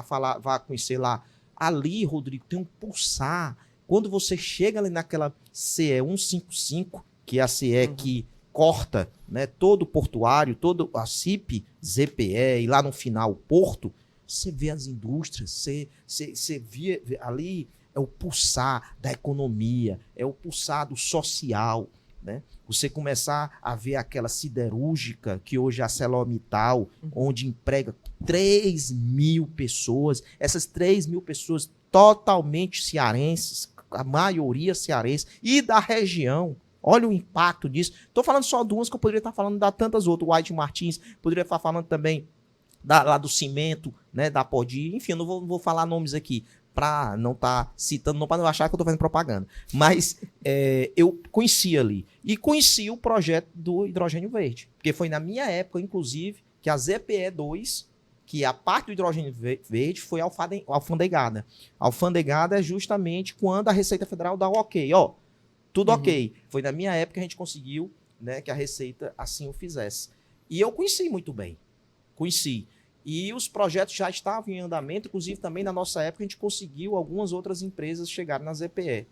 Vá conhecer lá. Ali, Rodrigo, tem um pulsar. Quando você chega ali naquela CE 155, que é a CE que corta, né, todo o portuário, todo a CIP, ZPE, e lá no final o porto, você vê as indústrias, você vê ali é o pulsar da economia, é o pulsar do social, né? Você começar a ver aquela siderúrgica, que hoje é a ArcelorMittal, onde emprega 3.000 pessoas, essas 3.000 pessoas totalmente cearenses, a maioria cearense, e da região, Olha o impacto disso. Estou falando só de umas que eu poderia estar falando de tantas outras. O White Martins, poderia estar falando também lá do cimento, né, da Podi. Enfim, eu não vou falar nomes aqui para não estar citando, não para não achar que eu estou fazendo propaganda. Mas eu conheci ali. E conheci o projeto do hidrogênio verde. Porque foi na minha época, inclusive, que a ZPE2, que a parte do hidrogênio verde, foi alfandegada. Alfandegada é justamente quando a Receita Federal dá o ok. Ó, tudo ok. Foi na minha época que a gente conseguiu, né, que a Receita assim o fizesse. E eu conheci muito bem. Conheci. E os projetos já estavam em andamento, inclusive também na nossa época a gente conseguiu algumas outras empresas chegarem na ZPE.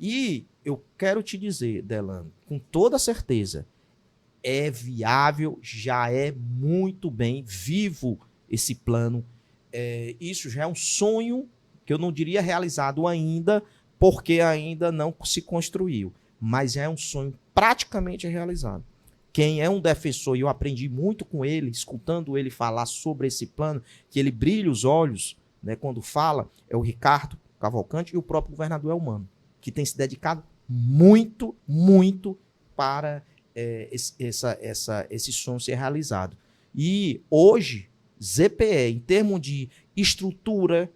E eu quero te dizer, Delano, com toda certeza, é viável, já é muito bem vivo esse plano. Isso já é um sonho que eu não diria realizado ainda, porque ainda não se construiu, mas é um sonho praticamente realizado. Quem é um defensor, e eu aprendi muito com ele, escutando ele falar sobre esse plano, que ele brilha os olhos, né, quando fala, é o Ricardo Cavalcante e o próprio governador Elmano, que tem se dedicado muito, muito para esse sonho ser realizado. E hoje, ZPE, em termos de estrutura,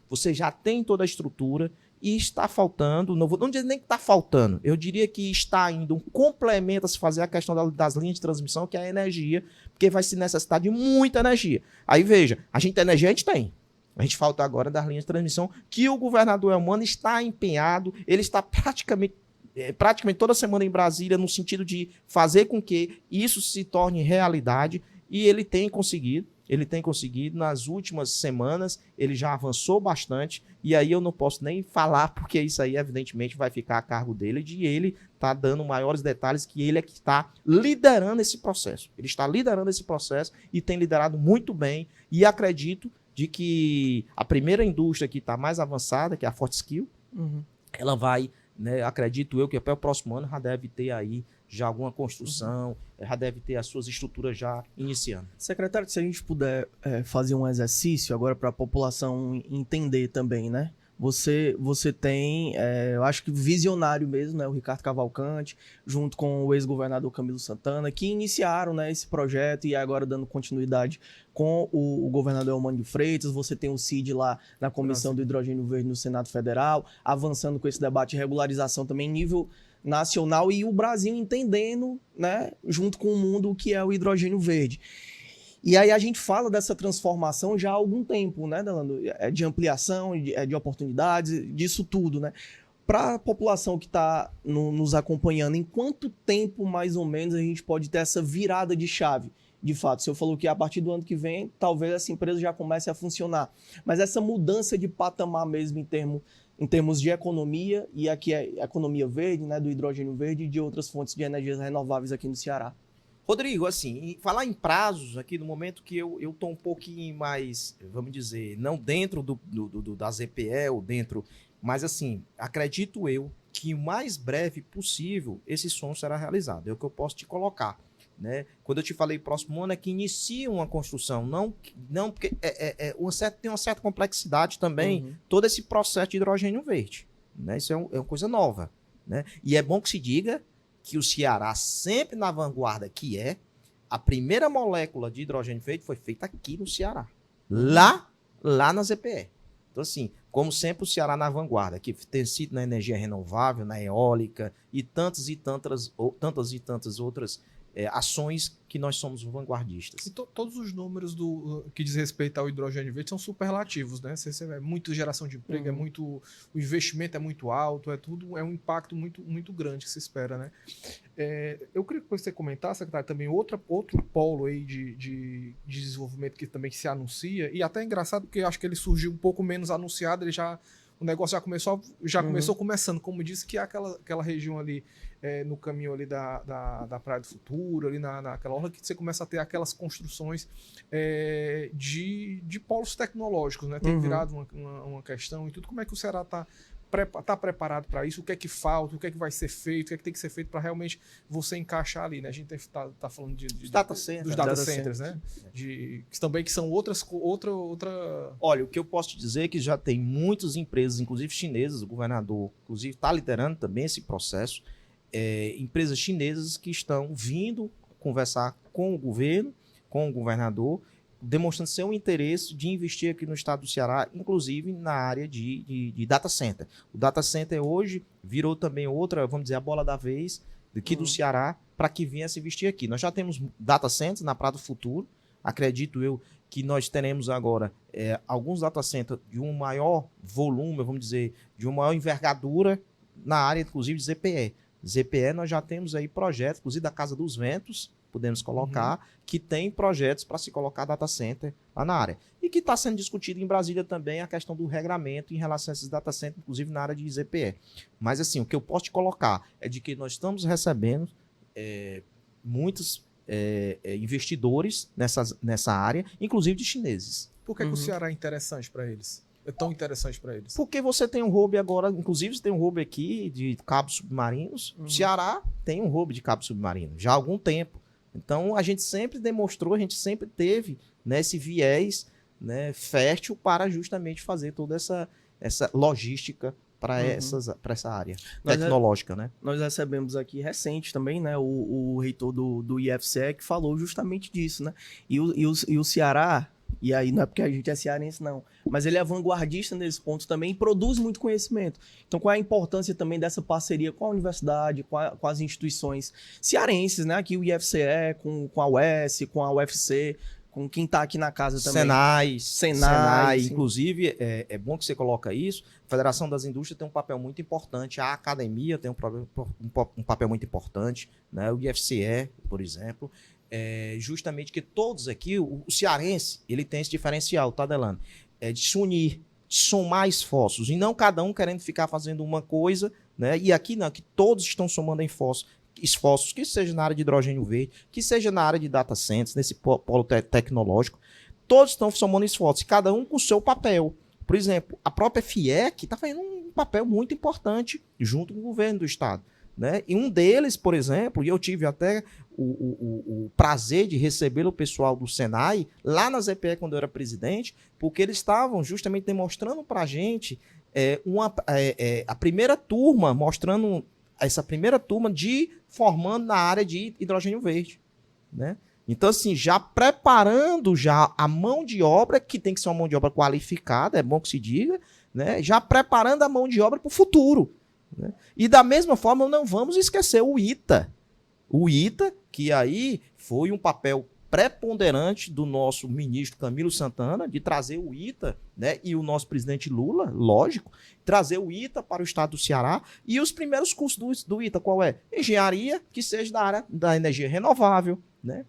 você já tem toda a estrutura, e está faltando, não diria nem que está faltando, eu diria que está ainda um complemento a se fazer a questão das linhas de transmissão, que é a energia, porque vai se necessitar de muita energia. Aí veja, a gente tem energia, a gente tem. A gente falta agora das linhas de transmissão, que o governador Elmano está empenhado, ele está praticamente toda semana em Brasília, no sentido de fazer com que isso se torne realidade, e ele tem conseguido nas últimas semanas, ele já avançou bastante, e aí eu não posso nem falar, porque isso aí evidentemente vai ficar a cargo dele, de ele estar dando maiores detalhes, que ele é que está liderando esse processo. Ele está liderando esse processo e tem liderado muito bem, e acredito de que a primeira indústria que está mais avançada, que é a Fortescue, ela vai, né, acredito eu que até o próximo ano já deve ter aí já alguma construção, já deve ter as suas estruturas já iniciando. Secretário, se a gente puder fazer um exercício agora para a população entender também, né? Você tem, eu acho que visionário mesmo, né? O Ricardo Cavalcante, junto com o ex-governador Camilo Santana, que iniciaram, né, esse projeto e agora dando continuidade com o governador Elmano de Freitas. Você tem o Cid lá na Comissão do Hidrogênio Verde no Senado Federal, avançando com esse debate de regularização também em nível nacional, e o Brasil entendendo, né, junto com o mundo, o que é o hidrogênio verde. E aí a gente fala dessa transformação já há algum tempo, né, Delano? De ampliação, de oportunidades, disso tudo, né? Para a população que está nos acompanhando, em quanto tempo, mais ou menos, a gente pode ter essa virada de chave? De fato, o senhor falou que a partir do ano que vem, talvez essa empresa já comece a funcionar. Mas essa mudança de patamar mesmo em termos de economia, e aqui é economia verde, né, do hidrogênio verde e de outras fontes de energias renováveis aqui no Ceará. Rodrigo, assim, falar em prazos aqui, no momento que eu estou um pouquinho mais, vamos dizer, não dentro da ZPE ou dentro, mas assim, acredito eu que o mais breve possível esse sonho será realizado, é o que eu posso te colocar, né? Quando eu te falei próximo ano é que inicia uma construção, não porque tem uma certa complexidade também, todo esse processo de hidrogênio verde, né? Isso é uma coisa nova, né? E é bom que se diga que o Ceará, sempre na vanguarda, que a primeira molécula de hidrogênio verde foi feita aqui no Ceará, lá na ZPE. Então, assim, como sempre, o Ceará na vanguarda, que tem sido na energia renovável, na eólica e tantas outras ações que nós somos vanguardistas. E todos os números que diz respeito ao hidrogênio verde são superlativos, né? É muita geração de emprego, o investimento é muito alto, é um impacto muito, muito grande que se espera, né? Eu queria que você comentasse, secretário, também outro polo aí de desenvolvimento que também se anuncia, e até é engraçado porque eu acho que ele surgiu um pouco menos anunciado, o negócio já começou começando, como disse, que é aquela região ali, no caminho ali da Praia do Futuro, ali naquela orla, que você começa a ter aquelas construções de polos tecnológicos, né? Tem virado uma questão e tudo. Como é que o Ceará está preparado para isso? O que é que falta? O que é que vai ser feito? O que é que tem que ser feito para realmente você encaixar ali, né? A gente está falando dos data centers, né? Que também que são outra... Olha, o que eu posso te dizer é que já tem muitas empresas, inclusive chinesas, o governador, inclusive, está liderando também esse processo. empresas chinesas que estão vindo conversar com o governo, com o governador, demonstrando seu interesse de investir aqui no estado do Ceará, inclusive na área de data center. O data center hoje virou também outra, vamos dizer, a bola da vez aqui do Ceará para que viesse investir aqui. Nós já temos data centers na Praia do Futuro, acredito eu que nós teremos agora alguns data centers de um maior volume, vamos dizer, de uma maior envergadura na área, inclusive, de ZPE. ZPE nós já temos aí projetos, inclusive da Casa dos Ventos, podemos colocar, que tem projetos para se colocar data center lá na área. E que está sendo discutido em Brasília também a questão do regramento em relação a esses data centers, inclusive na área de ZPE. Mas assim, o que eu posso te colocar é de que nós estamos recebendo muitos investidores nessa área, inclusive de chineses. Por que o Ceará é interessante para eles? É tão interessante para eles? Porque você tem um hub agora, inclusive você tem um hub aqui de cabos submarinos. O Ceará tem um hub de cabos submarinos já há algum tempo. Então, a gente sempre demonstrou, a gente sempre teve, né, esse viés, né, fértil para justamente fazer toda essa logística para essa área tecnológica, né? Nós recebemos aqui recente também, né, o reitor do IFCE que falou justamente disso, né? E o Ceará, e aí não é porque a gente é cearense, não, mas ele é vanguardista nesse ponto também e produz muito conhecimento. Então, qual é a importância também dessa parceria com a universidade, com as instituições cearenses, né? Aqui o IFCE, com a UES, com a UFC, com quem está aqui na casa também. Senai, inclusive, é bom que você coloca isso. A Federação das Indústrias tem um papel muito importante, a academia tem um papel muito importante, né? O IFCE, por exemplo. Justamente que todos aqui, o cearense, ele tem esse diferencial, tá, Delano? De se unir, de somar esforços, e não cada um querendo ficar fazendo uma coisa, né? E aqui não, que todos estão somando esforços, que seja na área de hidrogênio verde, que seja na área de data centers, nesse polo tecnológico, todos estão somando esforços, cada um com o seu papel. Por exemplo, a própria FIEC está fazendo um papel muito importante junto com o governo do estado, né? E um deles, por exemplo, e eu tive até o prazer de receber o pessoal do Senai lá na ZPE quando eu era presidente, porque eles estavam justamente demonstrando para a gente a primeira turma, mostrando essa primeira turma formando na área de hidrogênio verde, né? Então, assim, já preparando já a mão de obra, que tem que ser uma mão de obra qualificada, é bom que se diga, né? Já preparando a mão de obra para o futuro, né? E da mesma forma, não vamos esquecer o ITA. O ITA, que aí foi um papel preponderante do nosso ministro Camilo Santana, de trazer o ITA, né, e o nosso presidente Lula, lógico, trazer o ITA para o estado do Ceará. E os primeiros cursos do ITA, qual é? Engenharia, que seja da área da energia renovável, né?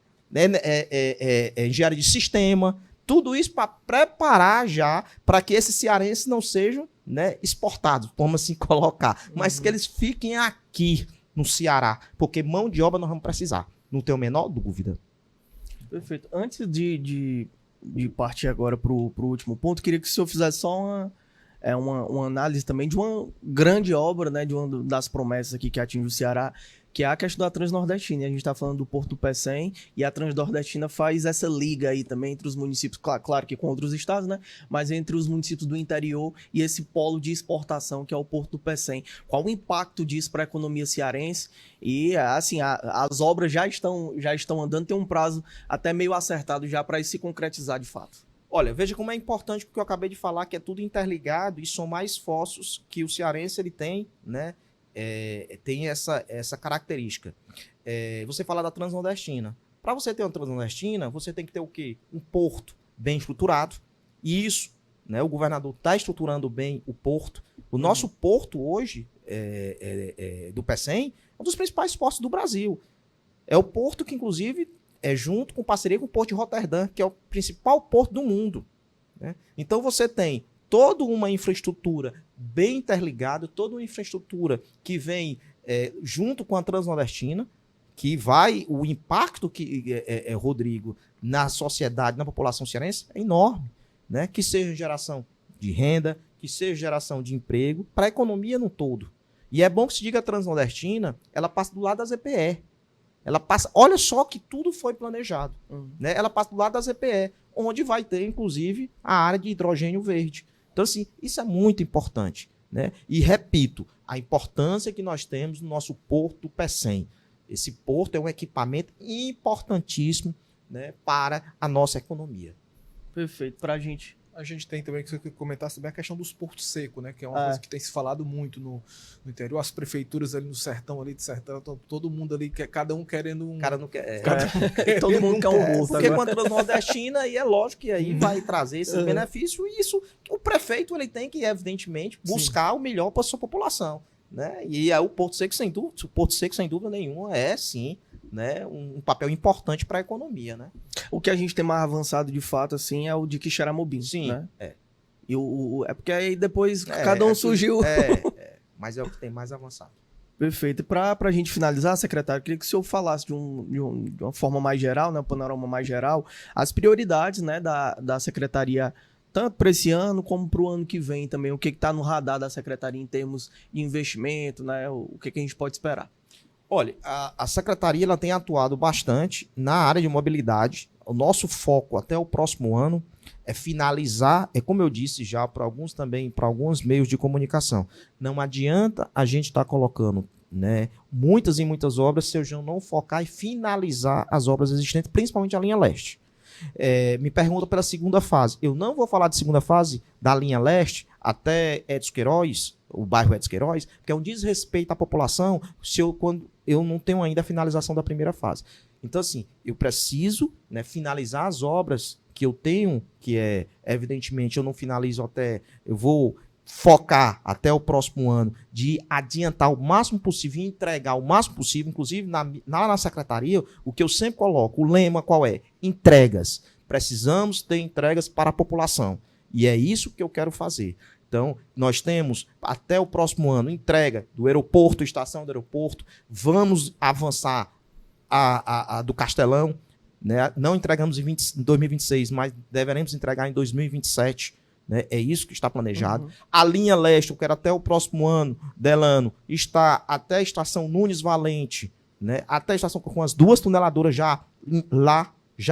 Engenharia de sistema, tudo isso para preparar já para que esses cearenses não sejam, né, exportados, vamos assim colocar, mas que eles fiquem aqui no Ceará, porque mão de obra nós vamos precisar, não tenho a menor dúvida. Perfeito. Antes de partir agora para o último ponto, queria que o senhor fizesse só uma análise também de uma grande obra, né, de uma das promessas aqui que atinge o Ceará, que é a questão da Transnordestina. E a gente está falando do Porto do Pecém, e a Transnordestina faz essa liga aí também entre os municípios, claro que com outros estados, né, mas entre os municípios do interior e esse polo de exportação que é o Porto do Pecém. Qual o impacto disso para a economia cearense? E, assim, as obras já estão andando, tem um prazo até meio acertado já para isso se concretizar de fato. Olha, veja como é importante, porque eu acabei de falar que é tudo interligado e somar esforços que o cearense ele tem, né? Tem essa característica. Você fala da Transnordestina. Para você ter uma Transnordestina, você tem que ter o quê? Um porto bem estruturado. E isso, né, o governador está estruturando bem o porto. O nosso porto hoje, do Pecém, é um dos principais portos do Brasil. É o porto que, inclusive, junto com parceria com o Porto de Roterdã, que é o principal porto do mundo, né? Então você tem toda uma infraestrutura bem interligada, toda uma infraestrutura que vem junto com a Transnordestina, que o impacto Rodrigo, na sociedade, na população cearense, é enorme, né? Que seja geração de renda, que seja geração de emprego, para a economia no todo. E é bom que se diga a Transnordestina, ela passa do lado da ZPE. Ela passa, olha só que tudo foi planejado, né? Ela passa do lado da ZPE, onde vai ter, inclusive, a área de hidrogênio verde. Então, assim, isso é muito importante, né? E repito, a importância que nós temos no nosso Porto Pecém. Esse porto é um equipamento importantíssimo, né, para a nossa economia. Perfeito, pra gente. A gente tem também, que você comentasse também, a questão dos portos secos, né? Que é uma coisa que tem se falado muito no interior. As prefeituras ali no sertão, ali de sertão, todo mundo ali, cada um querendo um... O cara não quer... Todo mundo quer um bolso. Porque Agora. quando nordestina, aí é lógico que aí vai trazer esse benefício, e isso, o prefeito ele tem que, evidentemente, buscar o melhor para a sua população, né? E aí o Porto Seco, sem dúvida nenhuma, é sim, né, um papel importante para a economia, né? O que a gente tem mais avançado de fato, assim, é o de Quixeramobim. Sim, né? é. E é porque aí depois cada um surgiu. Mas é o que tem mais avançado. Perfeito. E para a gente finalizar, secretário, eu queria que o senhor falasse de uma forma mais geral, né, um panorama mais geral, as prioridades, né, da secretaria, tanto para esse ano como para o ano que vem também, o que está no radar da secretaria em termos de investimento, né, o que a gente pode esperar. Olha, a secretaria ela tem atuado bastante na área de mobilidade. O nosso foco até o próximo ano é finalizar, como eu disse já para alguns também, para alguns meios de comunicação. Não adianta a gente estar colocando, né, muitas e muitas obras se eu já não focar e finalizar as obras existentes, principalmente a linha leste. Me pergunta pela segunda fase. Eu não vou falar de segunda fase da linha leste até Edson Queiroz, o bairro Edson Queiroz, porque é um desrespeito à população quando eu não tenho ainda a finalização da primeira fase. Então, assim, eu preciso, né, finalizar as obras que eu tenho, que evidentemente, eu não finalizo eu vou focar até o próximo ano de adiantar o máximo possível e entregar o máximo possível, inclusive na secretaria, o que eu sempre coloco, o lema qual é? Entregas. Precisamos ter entregas para a população. E é isso que eu quero fazer. Então, nós temos até o próximo ano entrega do aeroporto, estação do aeroporto, vamos avançar a do Castelão, né? Não entregamos em 2026, mas deveremos entregar em 2027. Né? É isso que está planejado. A linha leste, eu quero até o próximo ano, Delano, está até a estação Nunes Valente, né? Até a estação com as 2 tuneladoras já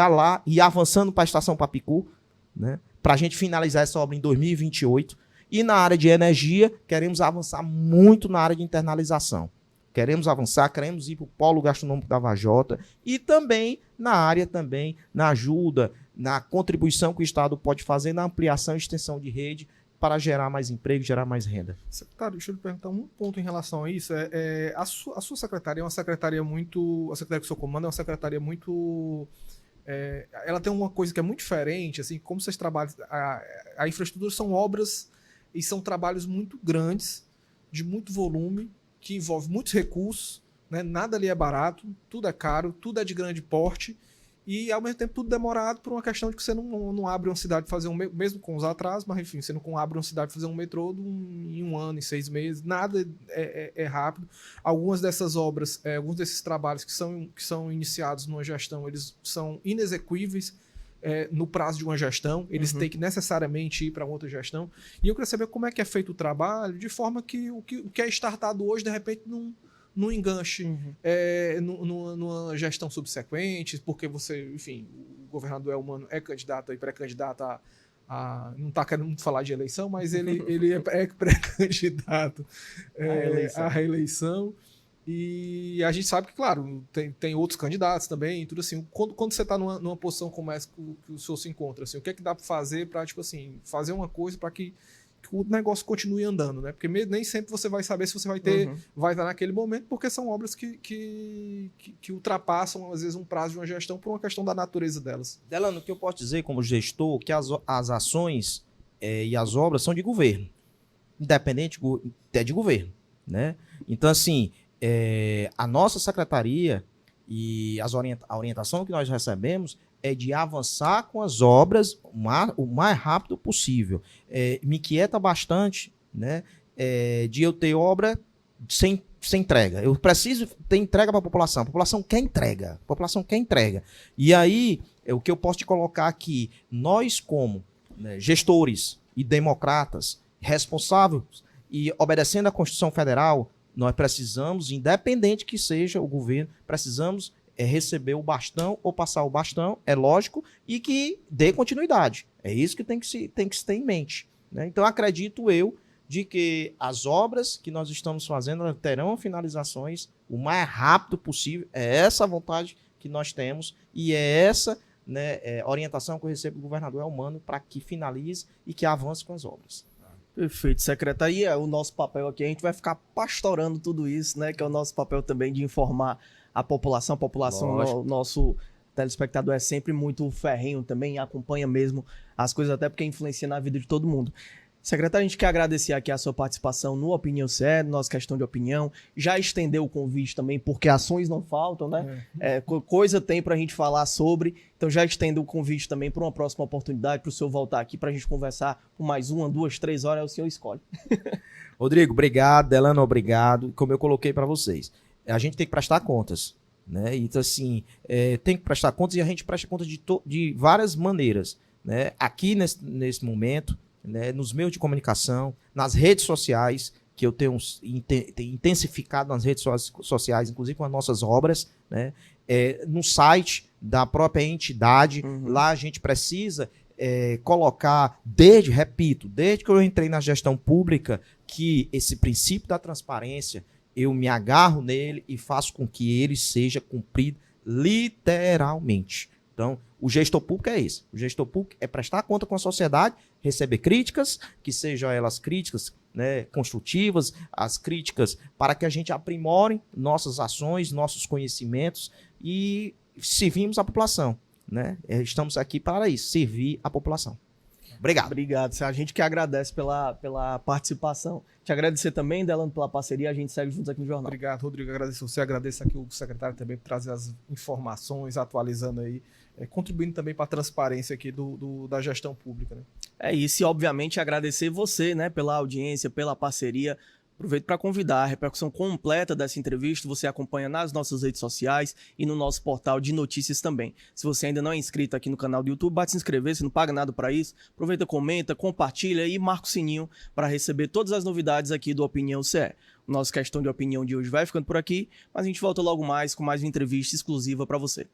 lá e avançando para a estação Papicu, né? Para a gente finalizar essa obra em 2028. E na área de energia, queremos avançar muito na área de internalização. Queremos avançar, queremos ir para o polo gastronômico da Vajota e também na área, na ajuda, na contribuição que o Estado pode fazer na ampliação e extensão de rede para gerar mais emprego, gerar mais renda. Secretário, deixa eu lhe perguntar um ponto em relação a isso. A sua secretaria é uma secretaria muito... A secretaria que o senhor comanda é uma secretaria muito... ela tem uma coisa que é muito diferente, assim, como vocês trabalham... A infraestrutura são obras e são trabalhos muito grandes, de muito volume, que envolve muitos recursos, né? Nada ali é barato, tudo é caro, tudo é de grande porte e, ao mesmo tempo, tudo demorado por uma questão de que você não abre uma cidade fazer mesmo com os atrasos, mas, enfim, você não abre uma cidade fazer um metrô em 1 ano, em 6 meses, nada é rápido. Algumas dessas obras, alguns desses trabalhos que são iniciados numa gestão, eles são inexequíveis no prazo de uma gestão, eles têm que necessariamente ir para outra gestão. E eu queria saber como é que é feito o trabalho, de forma que o que é startado hoje, de repente, não enganche numa gestão subsequente, porque você, enfim, o governador Elmano é candidato e pré-candidato não está querendo muito falar de eleição, mas ele é pré-candidato à reeleição. E a gente sabe que, claro, tem outros candidatos também, tudo assim. Quando você está numa posição como essa que o senhor se encontra, assim, o que é que dá para fazer para, tipo assim, fazer uma coisa para que o negócio continue andando, né? Porque nem sempre você vai saber se você vai estar naquele momento, porque são obras que ultrapassam, às vezes, um prazo de uma gestão por uma questão da natureza delas. Delano, o que eu posso dizer como gestor, que as ações e as obras são de governo, independente de governo, né? Então, assim, a nossa secretaria e a orientação que nós recebemos é de avançar com as obras o mais rápido possível. Me inquieta bastante, né, de eu ter obra sem entrega. Eu preciso ter entrega para a população. A população quer entrega. A população quer entrega. E aí, o que eu posso te colocar aqui, nós como, né, gestores e democratas responsáveis e obedecendo à Constituição Federal, nós precisamos, independente que seja o governo, precisamos receber o bastão ou passar o bastão, é lógico, e que dê continuidade. É isso que tem que se ter em mente, né? Então, acredito eu, de que as obras que nós estamos fazendo terão finalizações o mais rápido possível. É essa a vontade que nós temos e é essa, né, orientação que eu recebo do governador Elmano para que finalize e que avance com as obras. Perfeito, secretário. E o nosso papel aqui, a gente vai ficar pastorando tudo isso, né? Que é o nosso papel também de informar a população. O nosso telespectador é sempre muito ferrenho também, acompanha mesmo as coisas, até porque influencia na vida de todo mundo. Secretário, a gente quer agradecer aqui a sua participação no Opinião CE, nossa questão de opinião. Já estendeu o convite também, porque ações não faltam, né? Coisa tem pra gente falar sobre. Então já estendeu o convite também para uma próxima oportunidade, para o senhor voltar aqui pra gente conversar por mais 1, 2, 3 horas, o senhor escolhe. Rodrigo, obrigado. Delano, obrigado. Como eu coloquei para vocês, a gente tem que prestar contas, né? Então, assim, tem que prestar contas e a gente presta contas de várias maneiras, né? Aqui nesse momento, né, nos meios de comunicação, nas redes sociais, que eu tenho intensificado nas redes sociais, inclusive com as nossas obras, né, no site da própria entidade. Lá a gente precisa colocar, desde que eu entrei na gestão pública, que esse princípio da transparência, eu me agarro nele e faço com que ele seja cumprido literalmente. Então, o gestor público é esse. O gestor público é prestar conta com a sociedade, receber críticas, que sejam elas críticas, né, construtivas, as críticas para que a gente aprimore nossas ações, nossos conhecimentos e servimos a população, né? Estamos aqui para isso, servir a população. Obrigado. Obrigado. A gente que agradece pela participação. Te agradecer também, Delano, pela parceria. A gente segue juntos aqui no jornal. Obrigado, Rodrigo. Agradeço você. Agradeço aqui o secretário também por trazer as informações, atualizando aí, contribuindo também para a transparência aqui da gestão pública, né? É isso. E, obviamente, agradecer você, né, pela audiência, pela parceria. Aproveito para convidar a repercussão completa dessa entrevista. Você acompanha nas nossas redes sociais e no nosso portal de notícias também. Se você ainda não é inscrito aqui no canal do YouTube, bate se inscrever, você não paga nada para isso. Aproveita, comenta, compartilha e marca o sininho para receber todas as novidades aqui do Opinião CE. O nosso Questão de Opinião de hoje vai ficando por aqui, mas a gente volta logo mais com mais uma entrevista exclusiva para você.